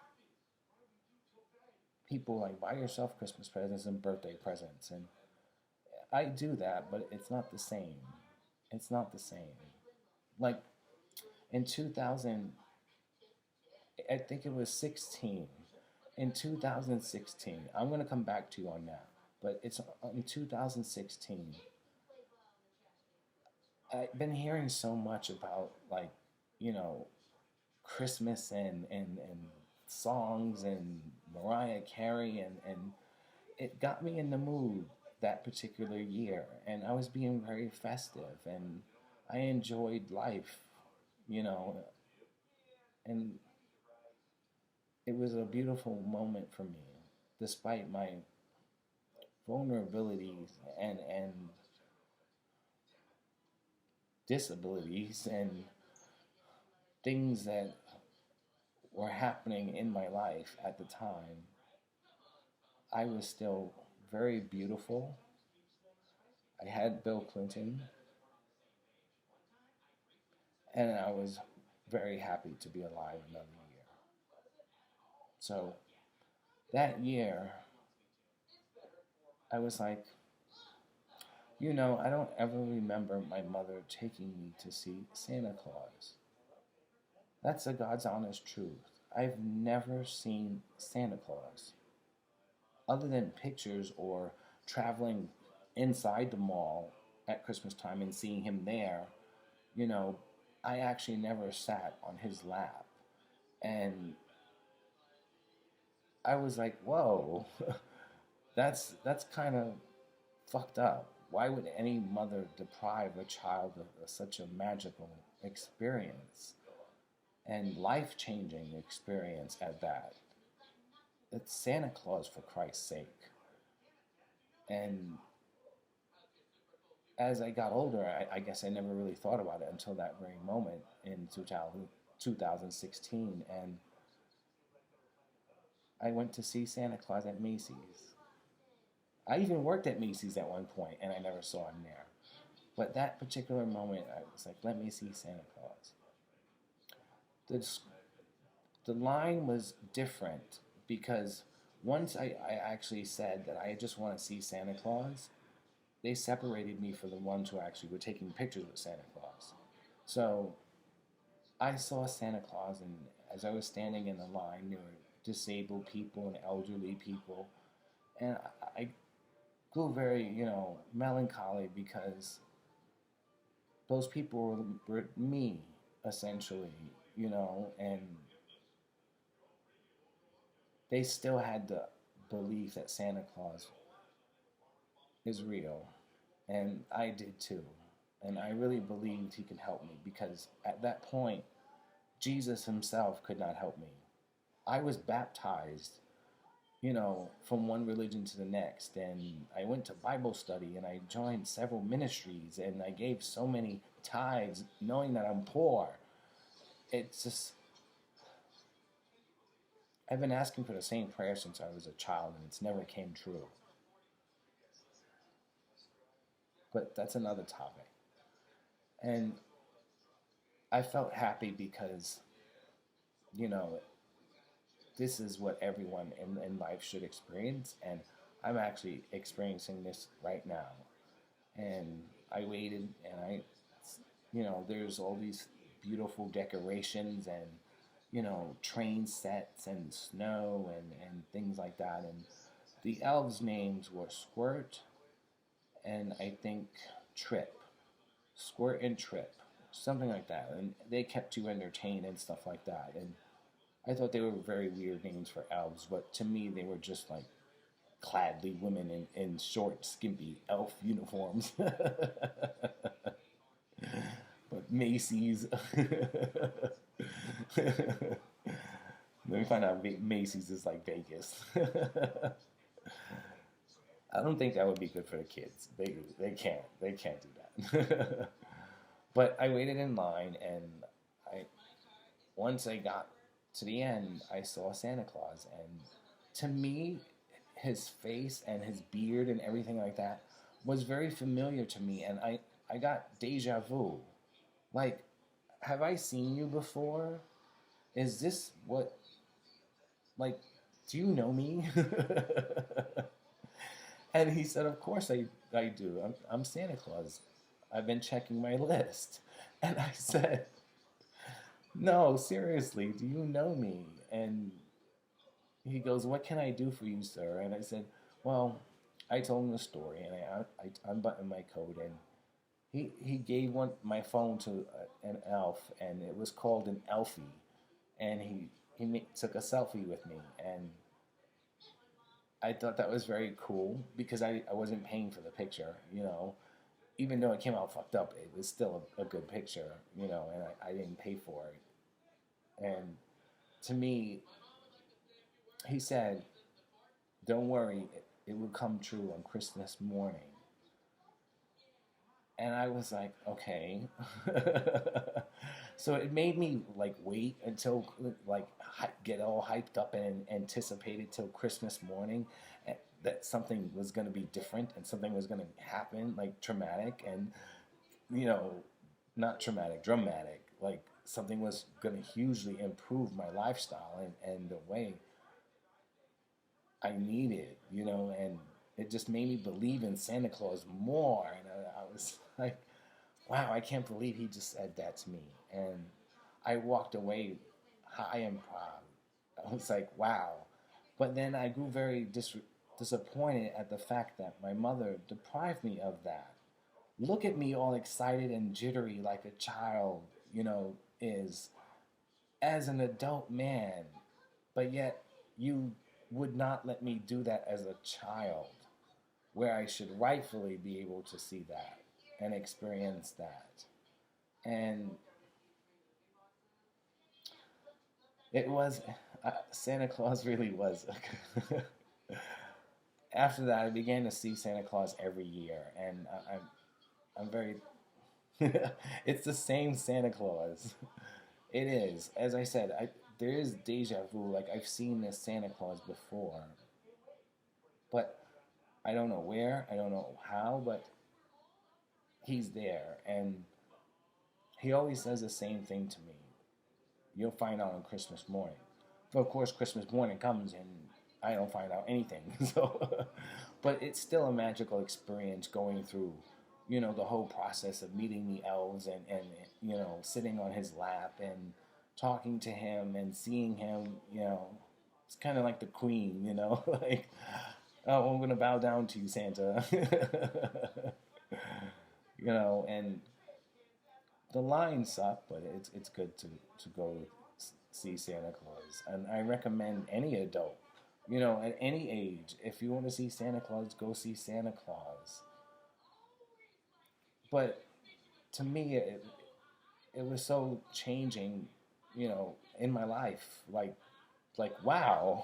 People like, buy yourself Christmas presents and birthday presents, and I do that, but it's not the same. It's not the same. Like in 2000, I think it was 16. In 2016, I'm going to come back to you on that, but it's in 2016. I've been hearing so much about, like, you know, Christmas and songs and Mariah Carey, and it got me in the mood that particular year, and I was being very festive, and I enjoyed life, you know, and it was a beautiful moment for me, despite my vulnerabilities and disabilities and things that were happening in my life at the time. I was still very beautiful. I had Bill Clinton, and I was very happy to be alive another year. So that year, I was like, I don't ever remember my mother taking me to see Santa Claus. That's the God's honest truth. I've never seen Santa Claus, other than pictures or traveling inside the mall at Christmas time and seeing him there. You know, I actually never sat on his lap. And I was like, whoa, That's kind of fucked up. Why would any mother deprive a child of such a magical experience and life-changing experience at that? It's Santa Claus, for Christ's sake. And as I got older, I guess I never really thought about it until that very moment in 2016. And I went to see Santa Claus at Macy's. I even worked at Macy's at one point, and I never saw him there. But that particular moment, I was like, let me see Santa Claus. The, the line was different because once I actually said that I just want to see Santa Claus, they separated me from the ones who actually were taking pictures with Santa Claus. So I saw Santa Claus, and as I was standing in the line, there were disabled people and elderly people, and I grew very, melancholy because those people were me, essentially, and they still had the belief that Santa Claus is real, and I did too. And I really believed he could help me because at that point, Jesus himself could not help me. I was baptized, from one religion to the next, and I went to Bible study and I joined several ministries and I gave so many tithes knowing that I'm poor. It's just, I've been asking for the same prayer since I was a child and it's never came true. But that's another topic. And I felt happy because, you know, this is what everyone in life should experience. And I'm actually experiencing this right now. And I waited and there's all these beautiful decorations and, train sets and snow and things like that. And the elves' names were Squirt and I think Trip. Squirt and Trip. Something like that. And they kept you entertained and stuff like that. And I thought they were very weird names for elves, but to me they were just like cladly women in short, skimpy elf uniforms. But Macy's. Let me find out Macy's is like Vegas. I don't think that would be good for the kids. They can't do that. But I waited in line, and once I got to the end, I saw Santa Claus, and to me, his face and his beard and everything like that was very familiar to me, and I got deja vu. Like, have I seen you before? Is this what, like, do you know me? And he said, of course I do. I'm Santa Claus. I've been checking my list. And I said, no, seriously, do you know me? And he goes, what can I do for you, sir? And I said, well, I told him the story, and I unbuttoned my coat, and he gave my phone to an elf, and it was called an Elfie, and he took a selfie with me, and I thought that was very cool because I wasn't paying for the picture, even though it came out fucked up, it was still a good picture, and I didn't pay for it. And to me, he said, don't worry, it will come true on Christmas morning. And I was like, okay. So it made me like wait until like get all hyped up and anticipated till Christmas morning that something was going to be different and something was going to happen, like traumatic and, not traumatic, dramatic. Like something was going to hugely improve my lifestyle and the way I needed, and it just made me believe in Santa Claus more. And I was like, wow, I can't believe he just said that to me. And I walked away high and proud. I was like, wow. But then I grew very disappointed at the fact that my mother deprived me of that. Look at me all excited and jittery like a child, is as an adult man. But yet you would not let me do that as a child, where I should rightfully be able to see that and experience that. And it was, Santa Claus really was. After that, I began to see Santa Claus every year, and I'm very. It's the same Santa Claus. It is. As I said, there is deja vu. Like, I've seen this Santa Claus before, but I don't know where, I don't know how, but he's there, and he always says the same thing to me. You'll find out on Christmas morning. But of course, Christmas morning comes and I don't find out anything. So, but it's still a magical experience going through, the whole process of meeting the elves and sitting on his lap and talking to him and seeing him. It's kind of like the queen. Like, oh, I'm going to bow down to you, Santa. And the lines suck, but it's good to go see Santa Claus. And I recommend any adult, at any age, if you want to see Santa Claus, go see Santa Claus. But to me, it was so changing, in my life. Like wow,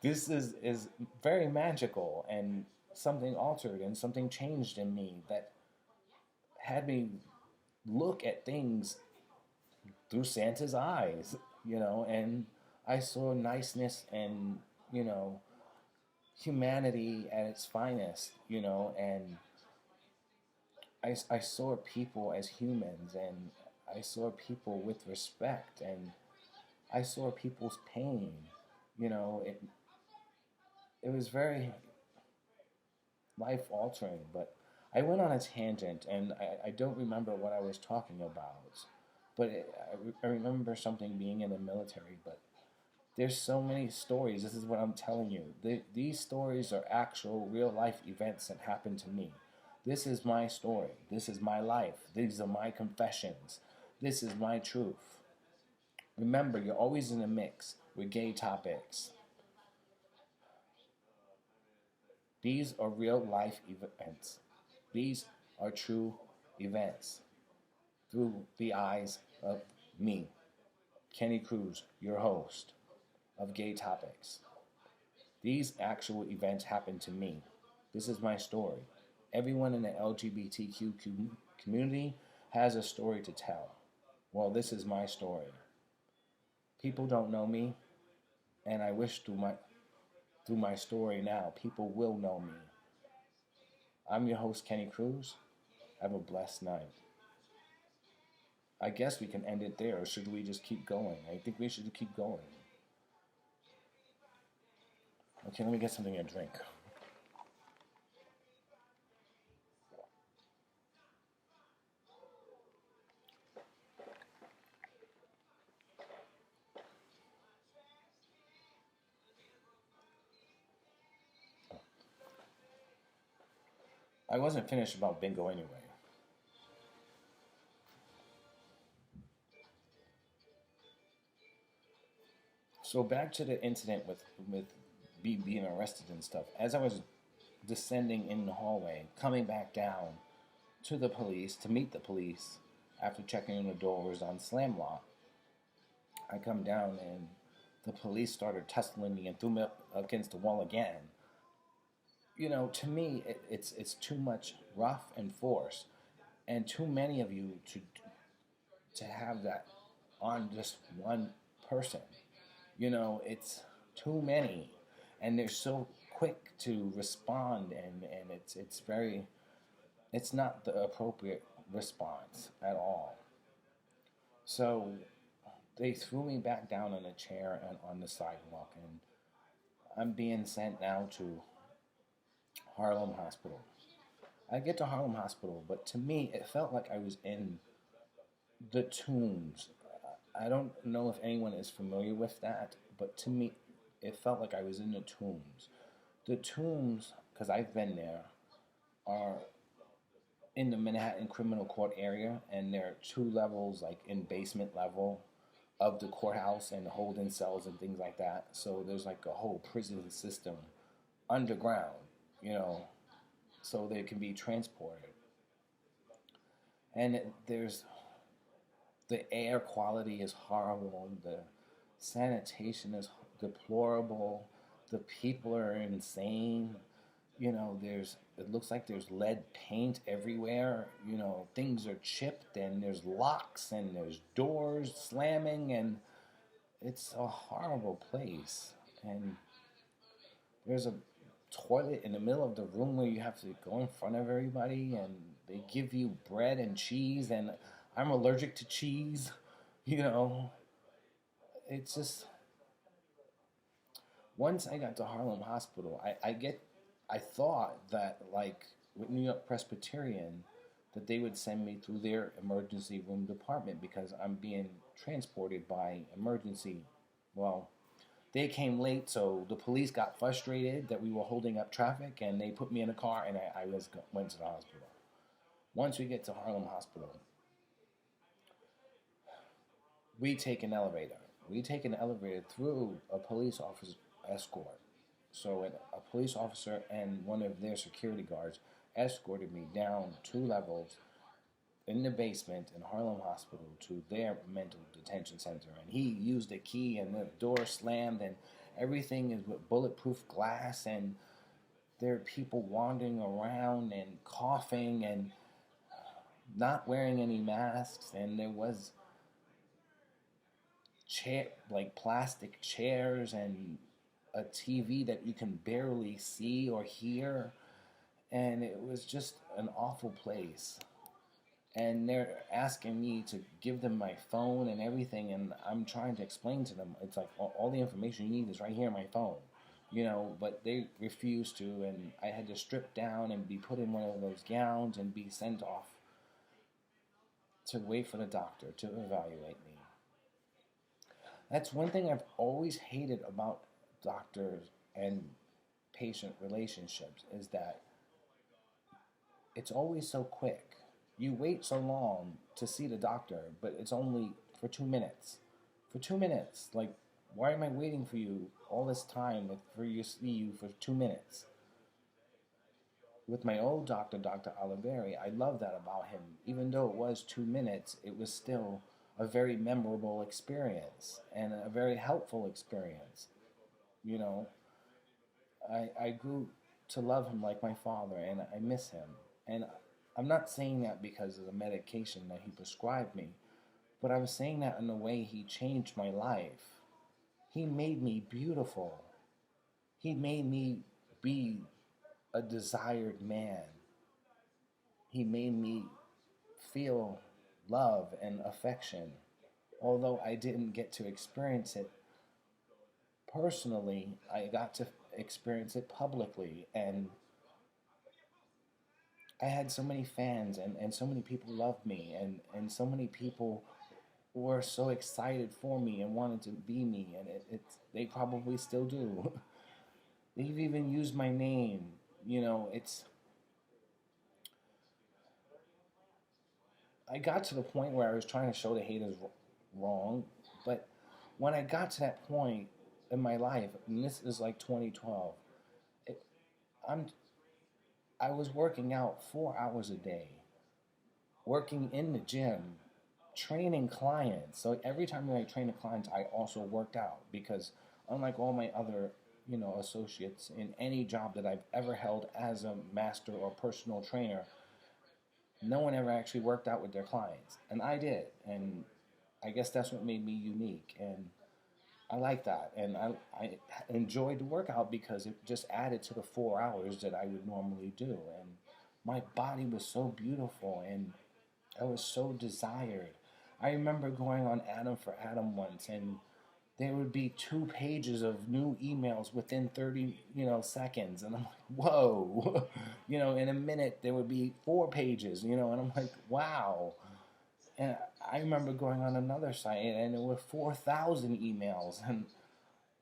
this is very magical, and something altered and something changed in me that had me look at things through Santa's eyes, and I saw niceness and, humanity at its finest, and I saw people as humans, and I saw people with respect, and I saw people's pain. It was very life altering, but I went on a tangent, and I don't remember what I was talking about. But I remember something being in the military. But there's so many stories. This is what I'm telling you. These stories are actual real life events that happened to me. This is my story. This is my life. These are my confessions. This is my truth. Remember, you're always in a mix with Gaytopix. These are real life events. These are true events through the eyes of me, Kenny Cruz, your host of Gaytopix. These actual events happened to me. This is my story. Everyone in the LGBTQ community has a story to tell. Well, this is my story. People don't know me, and I wish through my story now, people will know me. I'm your host, Kenny Cruz. Have a blessed night. I guess we can end it there, or should we just keep going? I think we should keep going. Okay, let me get something to drink. I wasn't finished about bingo anyway. So back to the incident with being arrested and stuff. As I was descending in the hallway, coming back down to the police to meet the police after checking in the doors on slam lock, I come down and the police started tussling me and threw me up against the wall again. To me, it's too much rough and force, and too many of you to have that on just one person. It's too many, and they're so quick to respond, and it's not the appropriate response at all. So they threw me back down in a chair and on the sidewalk, and I'm being sent now to Harlem Hospital. I get to Harlem Hospital, but to me, it felt like I was in the tombs. I don't know if anyone is familiar with that, but to me, it felt like I was in the tombs. The tombs, because I've been there, are in the Manhattan Criminal Court area, and there are two levels, like in basement level, of the courthouse and holding cells and things like that. So there's like a whole prison system underground, you know, so they can be transported. And there's the air quality is horrible. The sanitation is deplorable. The people are insane. You know, there's it looks like there's lead paint everywhere. You know, things are chipped and there's locks and there's doors slamming and it's a horrible place. And there's a toilet in the middle of the room where you have to go in front of everybody and they give you bread and cheese and I'm allergic to cheese. You know, it's just once I got to Harlem Hospital, I thought that like with New York Presbyterian, that they would send me through their emergency room department because I'm being transported by emergency. Well, they came late, so the police got frustrated that we were holding up traffic, and they put me in a car, and went to the hospital. Once we get to Harlem Hospital, we take an elevator. We take an elevator through a police officer escort. So a police officer and one of their security guards escorted me down 2 levels in the basement in Harlem Hospital to their mental detention center. And he used a key and the door slammed and everything is with bulletproof glass and there are people wandering around and coughing and not wearing any masks and there was like plastic chairs and a TV that you can barely see or hear and it was just an awful place and they're asking me to give them my phone and everything and I'm trying to explain to them it's like all the information you need is right here on my phone, you know, but they refused to and I had to strip down and be put in one of those gowns and be sent off to wait for the doctor to evaluate me. That's one thing I've always hated about doctors and patient relationships is that it's always so quick. You wait so long to see the doctor, but it's only for 2 minutes. For 2 minutes. Like, why am I waiting for you all this time for you to see you for 2 minutes? With my old doctor, Dr. Oliveri, I love that about him. Even though it was 2 minutes, it was still a very memorable experience and a very helpful experience. You know, I grew to love him like my father, and I miss him. And I'm not saying that because of the medication that he prescribed me, but I was saying that in the way he changed my life. He made me beautiful. He made me be a desired man. He made me feel love and affection. Although I didn't get to experience it personally, I got to experience it publicly. And I had so many fans and so many people loved me and so many people were so excited for me and wanted to be me and they probably still do. They've even used my name. You know, I got to the point where I was trying to show the haters wrong, but when I got to that point in my life, and this is like 2012, it, I'm I was working out 4 hours a day, working in the gym, training clients. So every time I trained a client, I also worked out because unlike all my other, you know, associates in any job that I've ever held as a master or personal trainer, no one ever actually worked out with their clients, and I did, and I guess that's what made me unique, and I like that, and I enjoyed the workout because it just added to the 4 hours that I would normally do, and my body was so beautiful, and I was so desired. I remember going on Adam for Adam once, and there would be 2 pages of new emails within 30, you know, seconds, and I'm like, whoa, you know, in a minute there would be 4 pages, you know, and I'm like, wow. And I remember going on another site and there were 4,000 emails and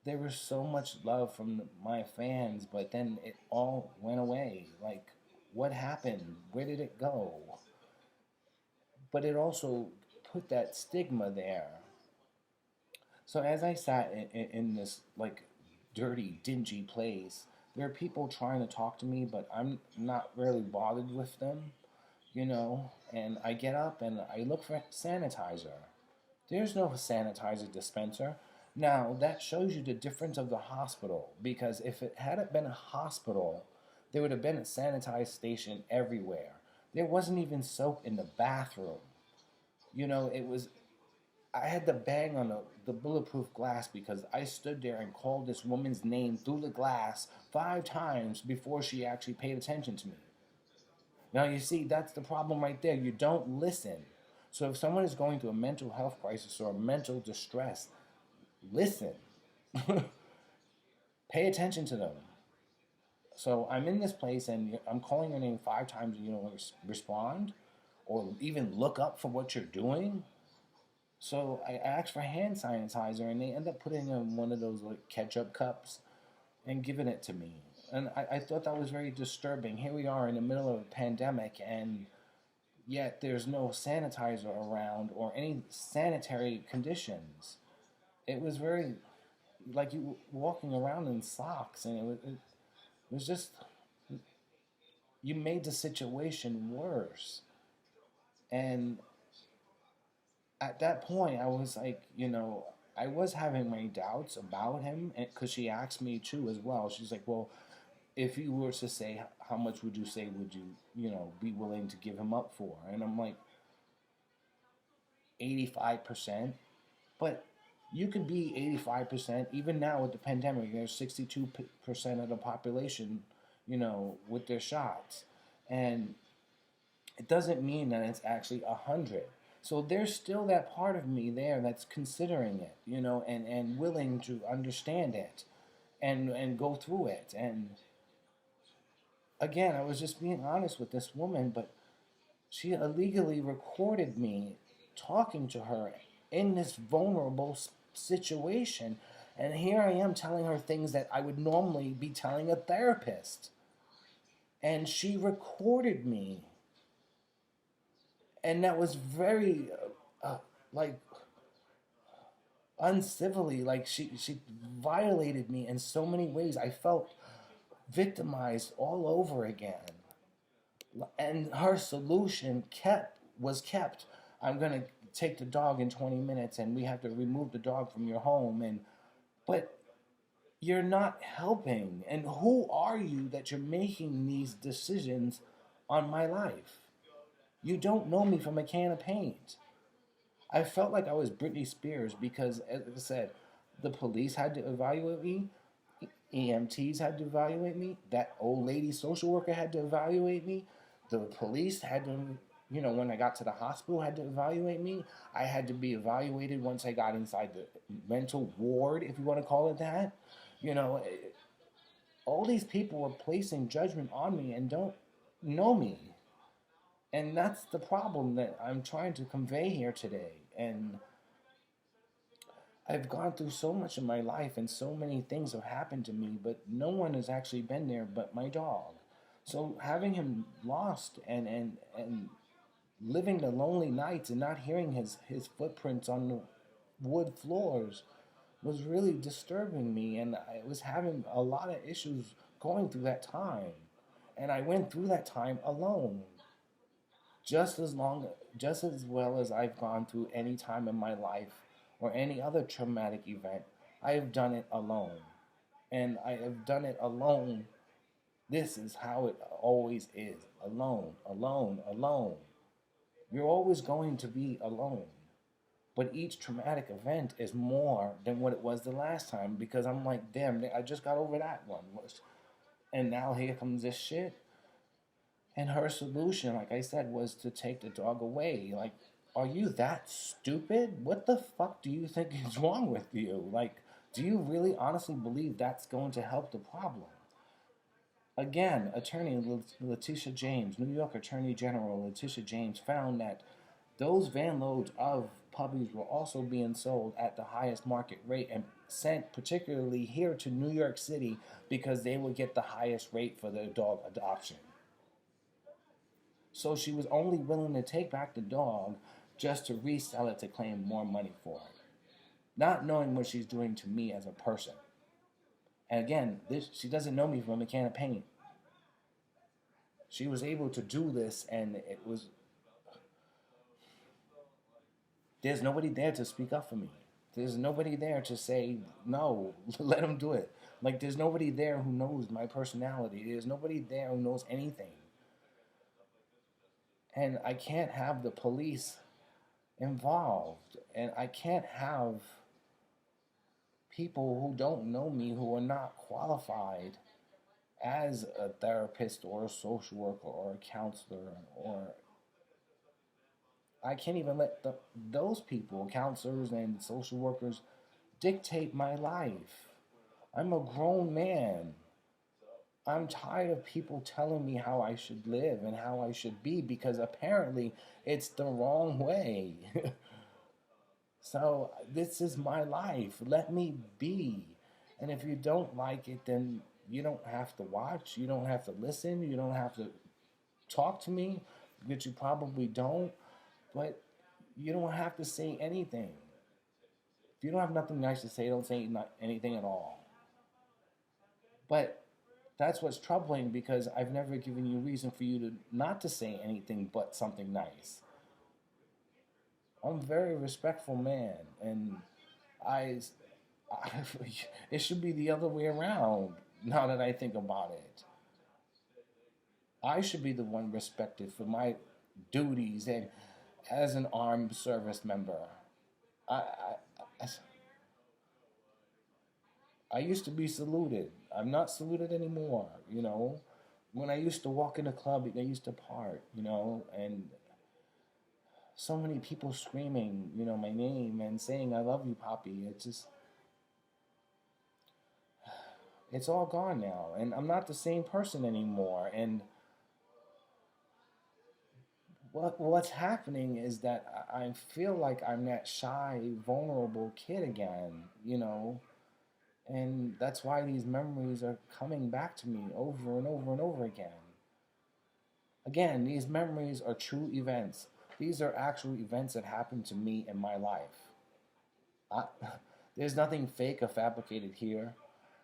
there was so much love from my fans, but then it all went away. Like, what happened? Where did it go? But it also put that stigma there So as I sat in this like dirty, dingy place, there are people trying to talk to me, but I'm not really bothered with them, you know. And I get up and I look for sanitizer. There's no sanitizer dispenser. Now, that shows you the difference of the hospital, because if it hadn't been a hospital, there would have been a sanitized station everywhere. There wasn't even soap in the bathroom. You know, it was, I had to bang on the bulletproof glass because I stood there and called this woman's name through the glass 5 times before she actually paid attention to me. Now, you see, that's the problem right there. You don't listen. So if someone is going through a mental health crisis or a mental distress, listen. Pay attention to them. So I'm in this place and I'm calling your name 5 times and you don't respond or even look up for what you're doing. So I asked for hand sanitizer and they end up putting in one of those like ketchup cups and giving it to me. And I thought that was very disturbing. Here we are in the middle of a pandemic, and yet there's no sanitizer around or any sanitary conditions. It was very like you walking around in socks, and it was just, you made the situation worse. And at that point, I was like, I was having my doubts about him, because she asked me too as well. She's like, well, if you were to say, how much would you say would you, be willing to give him up for? And I'm like, 85%. But you could be 85%, even now with the pandemic, there's 62% of the population, with their shots. And it doesn't mean that it's actually 100. So there's still that part of me there that's considering it, and willing to understand it and go through it. And again, I was just being honest with this woman, but she illegally recorded me talking to her in this vulnerable situation. And here I am telling her things that I would normally be telling a therapist. And she recorded me. And that was very, like, uncivilly. Like, she violated me in so many ways. I felt victimized all over again. And her solution was kept. I'm gonna take the dog in 20 minutes, and we have to remove the dog from your home. But you're not helping. And who are you that you're making these decisions on my life? You don't know me from a can of paint. I felt like I was Britney Spears because, as I said, the police had to evaluate me. EMTs had to evaluate me. That old lady social worker had to evaluate me. The police had to, when I got to the hospital, had to evaluate me. I had to be evaluated once I got inside the mental ward, if you want to call it that. You know, all these people were placing judgment on me and don't know me. And that's the problem that I'm trying to convey here today. And I've gone through so much in my life and so many things have happened to me, but no one has actually been there but my dog. So having him lost and living the lonely nights and not hearing his footprints on the wood floors was really disturbing me. And I was having a lot of issues going through that time. And I went through that time alone. Just as well as I've gone through any time in my life or any other traumatic event, I have done it alone. And I have done it alone. This is how it always is. Alone, alone, alone. You're always going to be alone. But each traumatic event is more than what it was the last time, because I'm like, damn, I just got over that one. And now here comes this shit. And her solution, like I said, was to take the dog away. Like, are you that stupid? What the fuck do you think is wrong with you? Like, do you really honestly believe that's going to help the problem? Again, attorney Letitia James, New York Attorney General Letitia James, found that those van loads of puppies were also being sold at the highest market rate and sent particularly here to New York City because they would get the highest rate for their dog adoption. So she was only willing to take back the dog just to resell it to claim more money for it. not knowing what she's doing to me as a person. And again, she doesn't know me from a can of paint. She was able to do this, and there's nobody there to speak up for me. There's nobody there to say, no, let him do it. Like, there's nobody there who knows my personality. There's nobody there who knows anything. And I can't have the police involved. And I can't have people who don't know me, who are not qualified as a therapist or a social worker or a counselor, or I can't even let those people, counselors and social workers, dictate my life. I'm a grown man. I'm tired of people telling me how I should live and how I should be, because apparently it's the wrong way. So this is my life. Let me be. And if you don't like it, then you don't have to watch. You don't have to listen. You don't have to talk to me, which you probably don't. But you don't have to say anything. If you don't have nothing nice to say, don't say anything at all. But that's what's troubling, because I've never given you reason for you to not to say anything but something nice. I'm a very respectful man, and I, I it should be the other way around. Now that I think about it, I should be the one respected for my duties and as an armed service member. I, I, I used to be saluted. I'm not saluted anymore, you know. When I used to walk in a club, I used to part, you know, and so many people screaming, you know, my name and saying, I love you, Poppy. It's all gone now. And I'm not the same person anymore. And what's happening is that I feel like I'm that shy, vulnerable kid again, you know. And that's why these memories are coming back to me over and over and over again. Again, these memories are true events. These are actual events that happened to me in my life. I, there's nothing fake or fabricated here.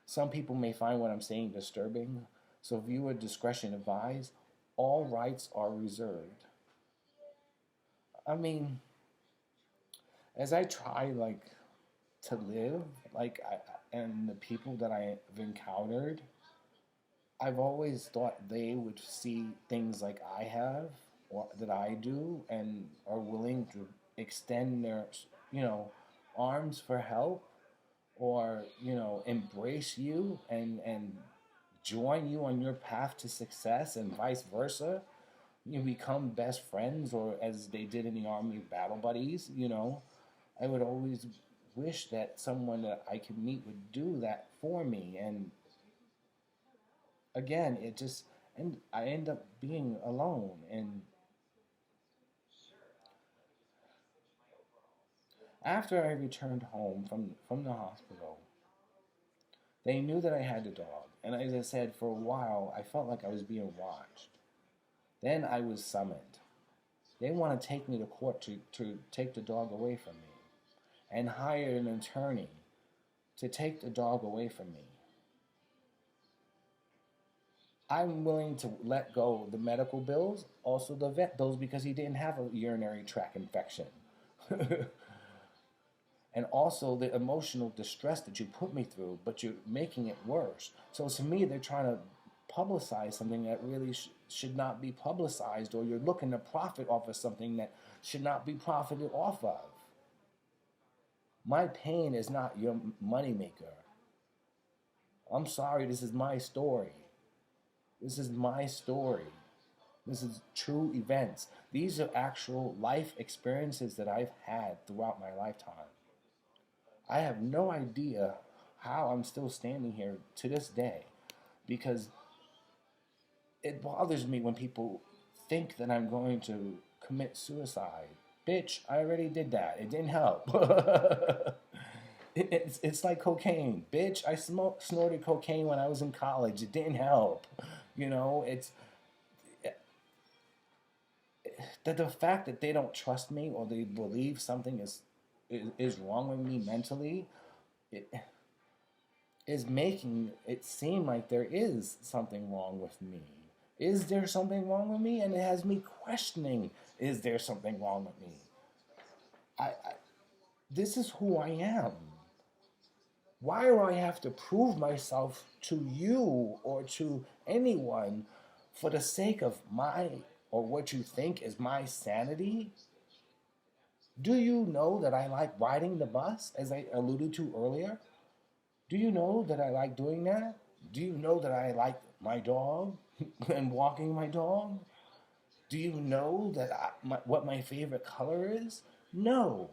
Some people may find what I'm saying disturbing, so viewer discretion advised. All rights are reserved. I mean, as I try to live and the people that I've encountered, I've always thought they would see things like I have or that I do, and are willing to extend their, you know, arms for help, or, you know, embrace you and join you on your path to success, and vice versa. You become best friends, or as they did in the army, battle buddies, you know. I would always wish that someone that I could meet would do that for me. And again, it just, and I end up being alone. And after I returned home from the hospital, they knew that I had the dog. And as I said, for a while, I felt like I was being watched. Then I was summoned. They want to take me to court to take the dog away from me, and hired an attorney to take the dog away from me. I'm willing to let go of the medical bills, also the vet bills, because he didn't have a urinary tract infection. And also the emotional distress that you put me through, but you're making it worse. So to me, they're trying to publicize something that really should not be publicized, or you're looking to profit off of something that should not be profited off of. My pain is not your moneymaker. I'm sorry, this is my story. This is my story. This is true events. These are actual life experiences that I've had throughout my lifetime. I have no idea how I'm still standing here to this day, because it bothers me when people think that I'm going to commit suicide. Bitch, I already did that. It didn't help. It's like cocaine. Bitch, I snorted cocaine when I was in college. It didn't help. You know, it's the fact that they don't trust me, or they believe something is wrong with me mentally, it is making it seem like there is something wrong with me. Is there something wrong with me? And it has me questioning, is there something wrong with me? I this is who I am. Why do I have to prove myself to you or to anyone for the sake of my or what you think is my sanity? Do you know that I like riding the bus, as I alluded to earlier? Do you know that I like doing that? Do you know that I like my dog and walking my dog? Do you know that what my favorite color is? No.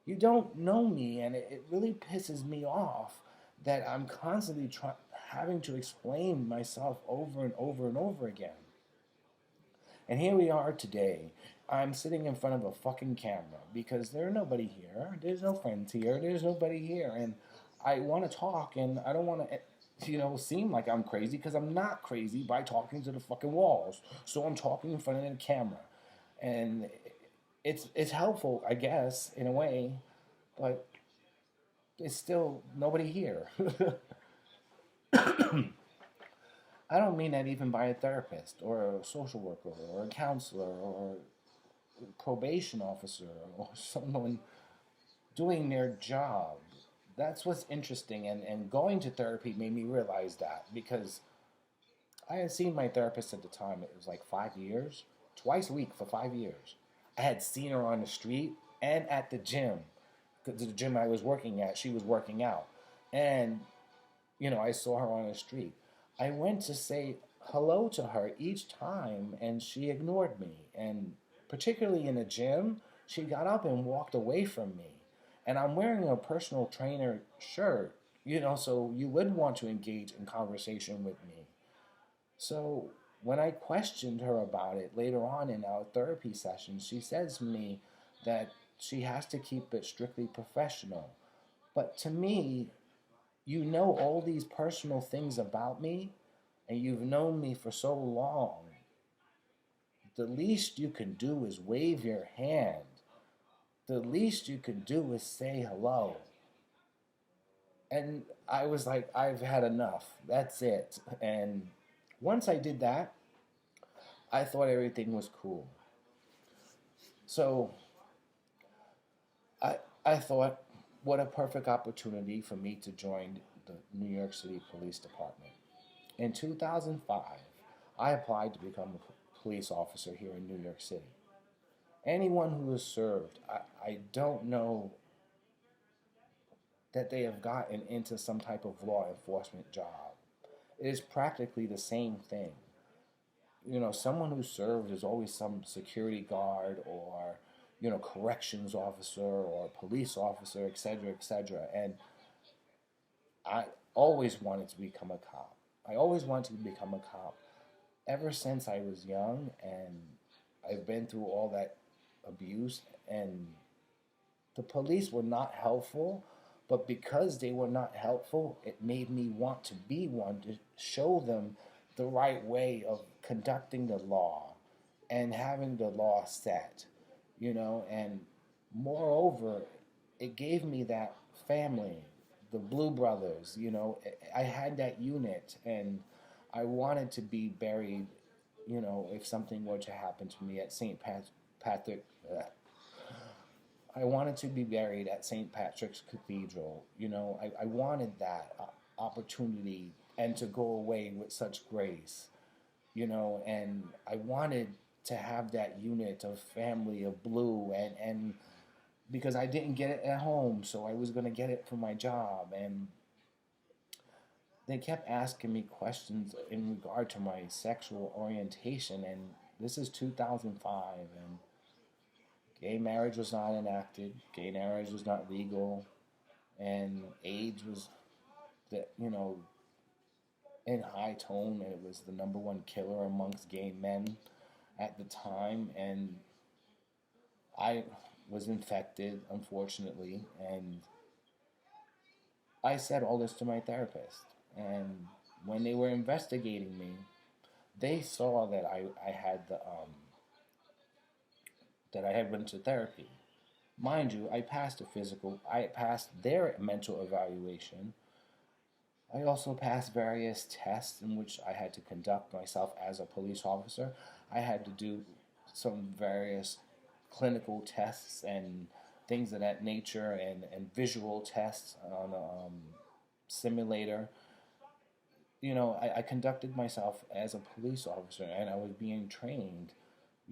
You don't know me, and it really pisses me off that I'm constantly having to explain myself over and over and over again. And here we are today. I'm sitting in front of a fucking camera because there's nobody here. There's no friends here. There's nobody here. And I want to talk, and I don't want to, seem like I'm crazy because I'm not crazy by talking to the fucking walls. So I'm talking in front of the camera. And it's helpful, I guess, in a way, but it's still nobody here. I don't mean that even by a therapist or a social worker or a counselor or a probation officer or someone doing their job. That's what's interesting. And going to therapy made me realize that because I had seen my therapist at the time. It was like 5 years, twice a week for 5 years. I had seen her on the street and at the gym. Because the gym I was working at, she was working out. And, I saw her on the street. I went to say hello to her each time, and she ignored me. And particularly in the gym, she got up and walked away from me. And I'm wearing a personal trainer shirt, so you would want to engage in conversation with me. So when I questioned her about it later on in our therapy session, she says to me that she has to keep it strictly professional. But to me, you know all these personal things about me, and you've known me for so long. The least you can do is wave your hand. The least you can do is say hello. And I was like, I've had enough. That's it. And once I did that, I thought everything was cool. So I thought, what a perfect opportunity for me to join the New York City Police Department. In 2005, I applied to become a police officer here in New York City. Anyone who has served, I don't know that they have gotten into some type of law enforcement job. It is practically the same thing. Someone who served is always some security guard or, corrections officer or police officer, etc., etc. And I always wanted to become a cop. I always wanted to become a cop ever since I was young, and I've been through all that abuse, and the police were not helpful, but because they were not helpful, it made me want to be one to show them the right way of conducting the law and having the law set, and moreover, it gave me that family, the Blue Brothers, I had that unit, and I wanted to be buried, if something were to happen to me at Patrick. I wanted to be buried at St. Patrick's Cathedral. I wanted that opportunity and to go away with such grace, and I wanted to have that unit of family of blue, and because I didn't get it at home, so I was going to get it for my job. And they kept asking me questions in regard to my sexual orientation, and this is 2005, and gay marriage was not enacted, gay marriage was not legal, and age was the in high tone, and it was the number one killer amongst gay men at the time, and I was infected, unfortunately, and I said all this to my therapist. And when they were investigating me, they saw that I had that I had went to therapy. Mind you, I passed a physical, I passed their mental evaluation. I also passed various tests in which I had to conduct myself as a police officer. I had to do some various clinical tests and things of that nature, and visual tests on a simulator. I conducted myself as a police officer, and I was being trained,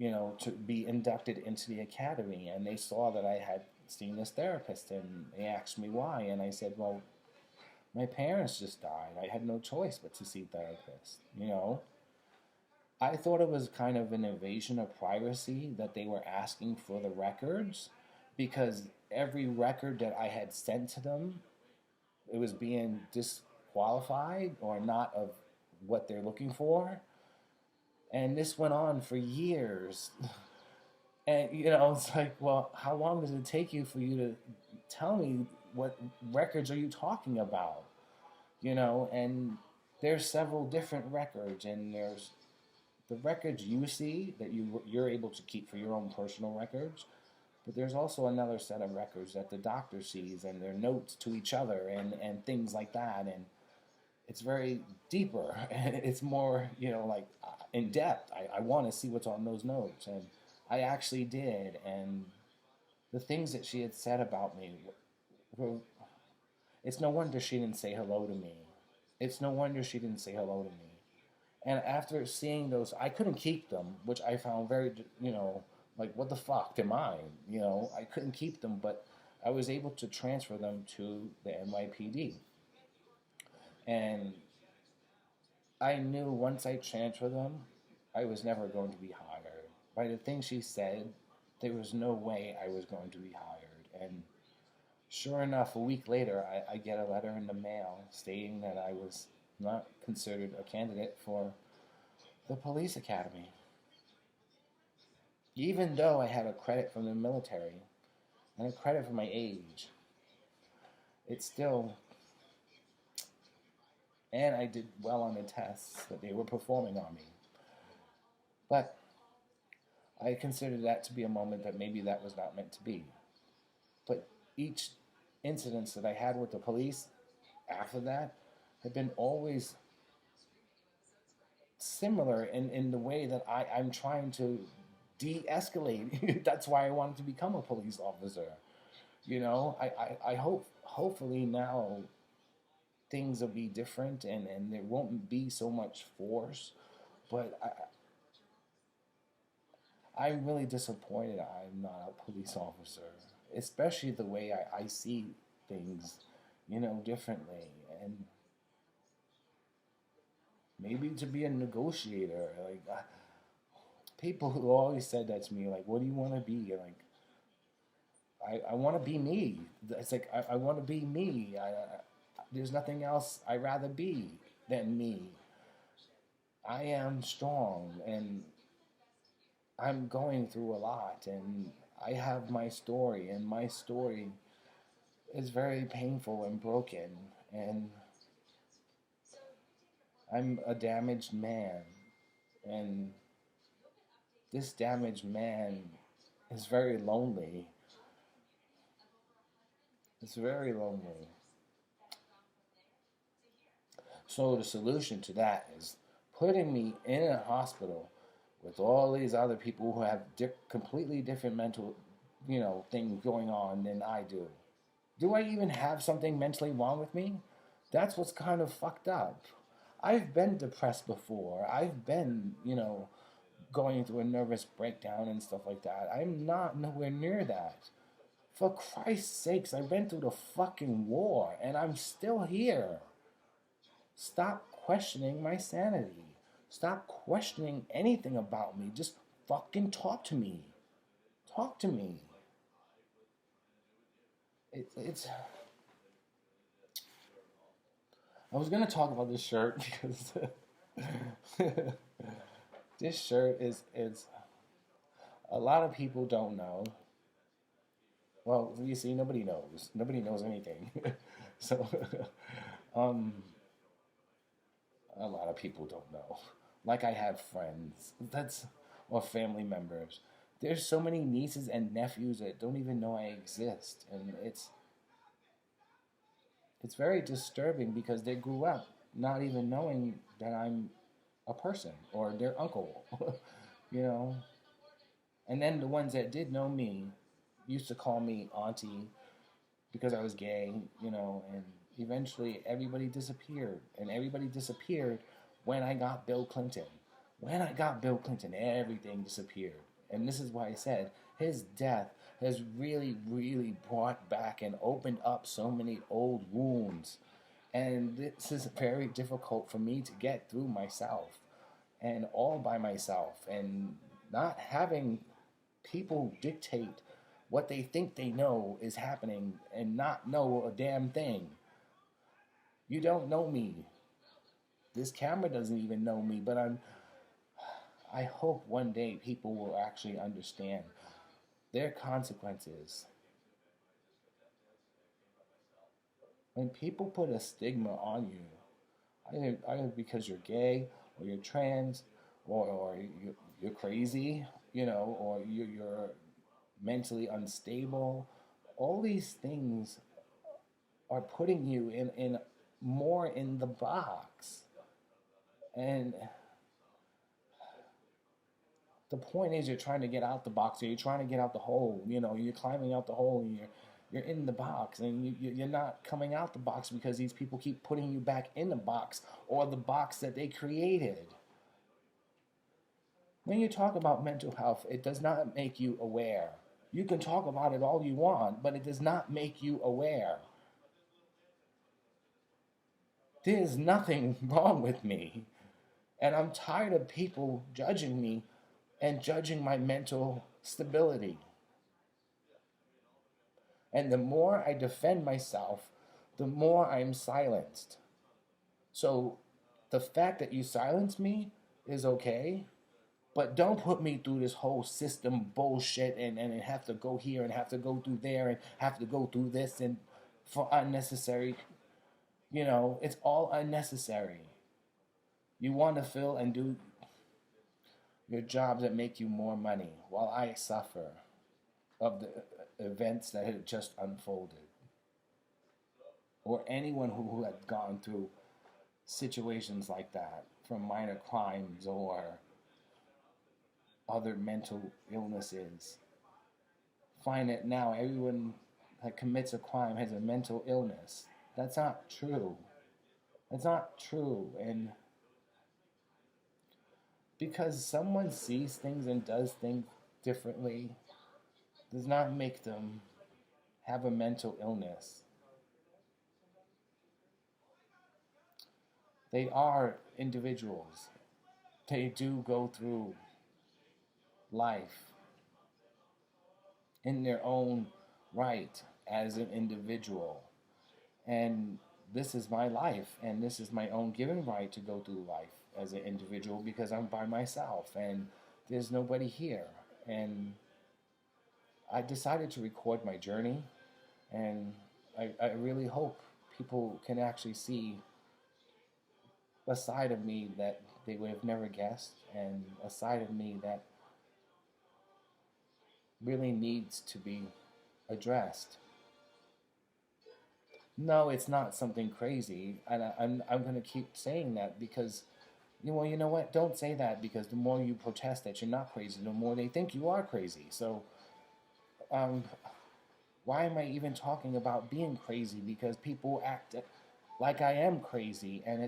to be inducted into the academy. And they saw that I had seen this therapist, and they asked me why. And I said, well, my parents just died. I had no choice but to see therapists. I thought it was kind of an invasion of privacy that they were asking for the records, because every record that I had sent to them, it was being disqualified or not of what they're looking for. And this went on for years. And, it's like, well, how long does it take you for you to tell me what records are you talking about? And there's several different records, and there's the records you see that you're able to keep for your own personal records, but there's also another set of records that the doctor sees, and their notes to each other, and things like that. And it's very deeper, and it's more, like in depth. I want to see what's on those notes, and I actually did. And the things that she had said about me were, it's no wonder she didn't say hello to me. It's no wonder she didn't say hello to me. And after seeing those, I couldn't keep them, which I found very, like, what the fuck am I? I couldn't keep them, but I was able to transfer them to the NYPD. And I knew once I transferred them, I was never going to be hired. By the things she said, there was no way I was going to be hired. And sure enough, a week later, I get a letter in the mail stating that I was not considered a candidate for the police academy. Even though I had a credit from the military and a credit for my age, it's still. And I did well on the tests that they were performing on me. But I considered that to be a moment that maybe that was not meant to be. But each incidents that I had with the police after that have been always similar in the way that I'm trying to de-escalate. That's why I wanted to become a police officer. I hopefully now things will be different, and there won't be so much force. But I'm really disappointed I'm not a police officer, especially the way I see things, differently. And maybe to be a negotiator, like, people who always said that to me, like, what do you want to be? Like, I want to be me. It's like, I want to be me. There's nothing else I'd rather be than me. I am strong, and I'm going through a lot, and I have my story, and my story is very painful and broken, and I'm a damaged man, and this damaged man is very lonely. It's very lonely. So the solution to that is putting me in a hospital with all these other people who have completely different mental, things going on than I do. Do I even have something mentally wrong with me? That's what's kind of fucked up. I've been depressed before. I've been, going through a nervous breakdown and stuff like that. I'm not nowhere near that. For Christ's sakes, I've been through the fucking war, and I'm still here. Stop questioning my sanity. Stop questioning anything about me. Just fucking talk to me. Talk to me. It's. I was gonna talk about this shirt because this shirt is a lot of people don't know. Well, you see, nobody knows. Nobody knows anything. So, um, a lot of people don't know. Like, I have friends or family members There's so many nieces and nephews that don't even know I exist, and it's very disturbing because they grew up not even knowing that I'm a person or their uncle, you know. And then the ones that did know me used to call me auntie because I was gay, you know, and eventually everybody disappeared. And everybody disappeared when I got Bill Clinton. When I got Bill Clinton, everything disappeared. And this is why I said his death has really, really brought back and opened up so many old wounds. And this is very difficult for me to get through myself and all by myself and not having people dictate what they think they know is happening and not know a damn thing. You don't know me. This camera doesn't even know me, but I hope one day people will actually understand their consequences. When people put a stigma on you, either because you're gay or you're trans or you're crazy, you know, or you're mentally unstable, all these things are putting you in more in the box. And the point is you're trying to get out the box or you're trying to get out the hole. You know, you're climbing out the hole and you're in the box and you're not coming out the box because these people keep putting you back in the box or the box that they created. When you talk about mental health, it does not make you aware. You can talk about it all you want, but it does not make you aware. There's nothing wrong with me. And I'm tired of people judging me and judging my mental stability. And the more I defend myself, the more I'm silenced. So the fact that you silence me is okay, but don't put me through this whole system bullshit and have to go here and have to go through there and have to go through this and for unnecessary, you know, it's all unnecessary. You want to fill and do your jobs that make you more money while I suffer of the events that had just unfolded. Or anyone who had gone through situations like that, from minor crimes or other mental illnesses. Find that now everyone that commits a crime has a mental illness. That's not true. That's not true. And because someone sees things and does things differently does not make them have a mental illness. They are individuals. They do go through life in their own right as an individual. And this is my life, and this is my own given right to go through life as an individual because I'm by myself and there's nobody here. And I decided to record my journey, and I really hope people can actually see a side of me that they would have never guessed, and a side of me that really needs to be addressed. No, it's not something crazy, and I'm going to keep saying that because, you know what? Don't say that because the more you protest that you're not crazy, the more they think you are crazy. So, um, why am I even talking about being crazy? Because people act like I am crazy, and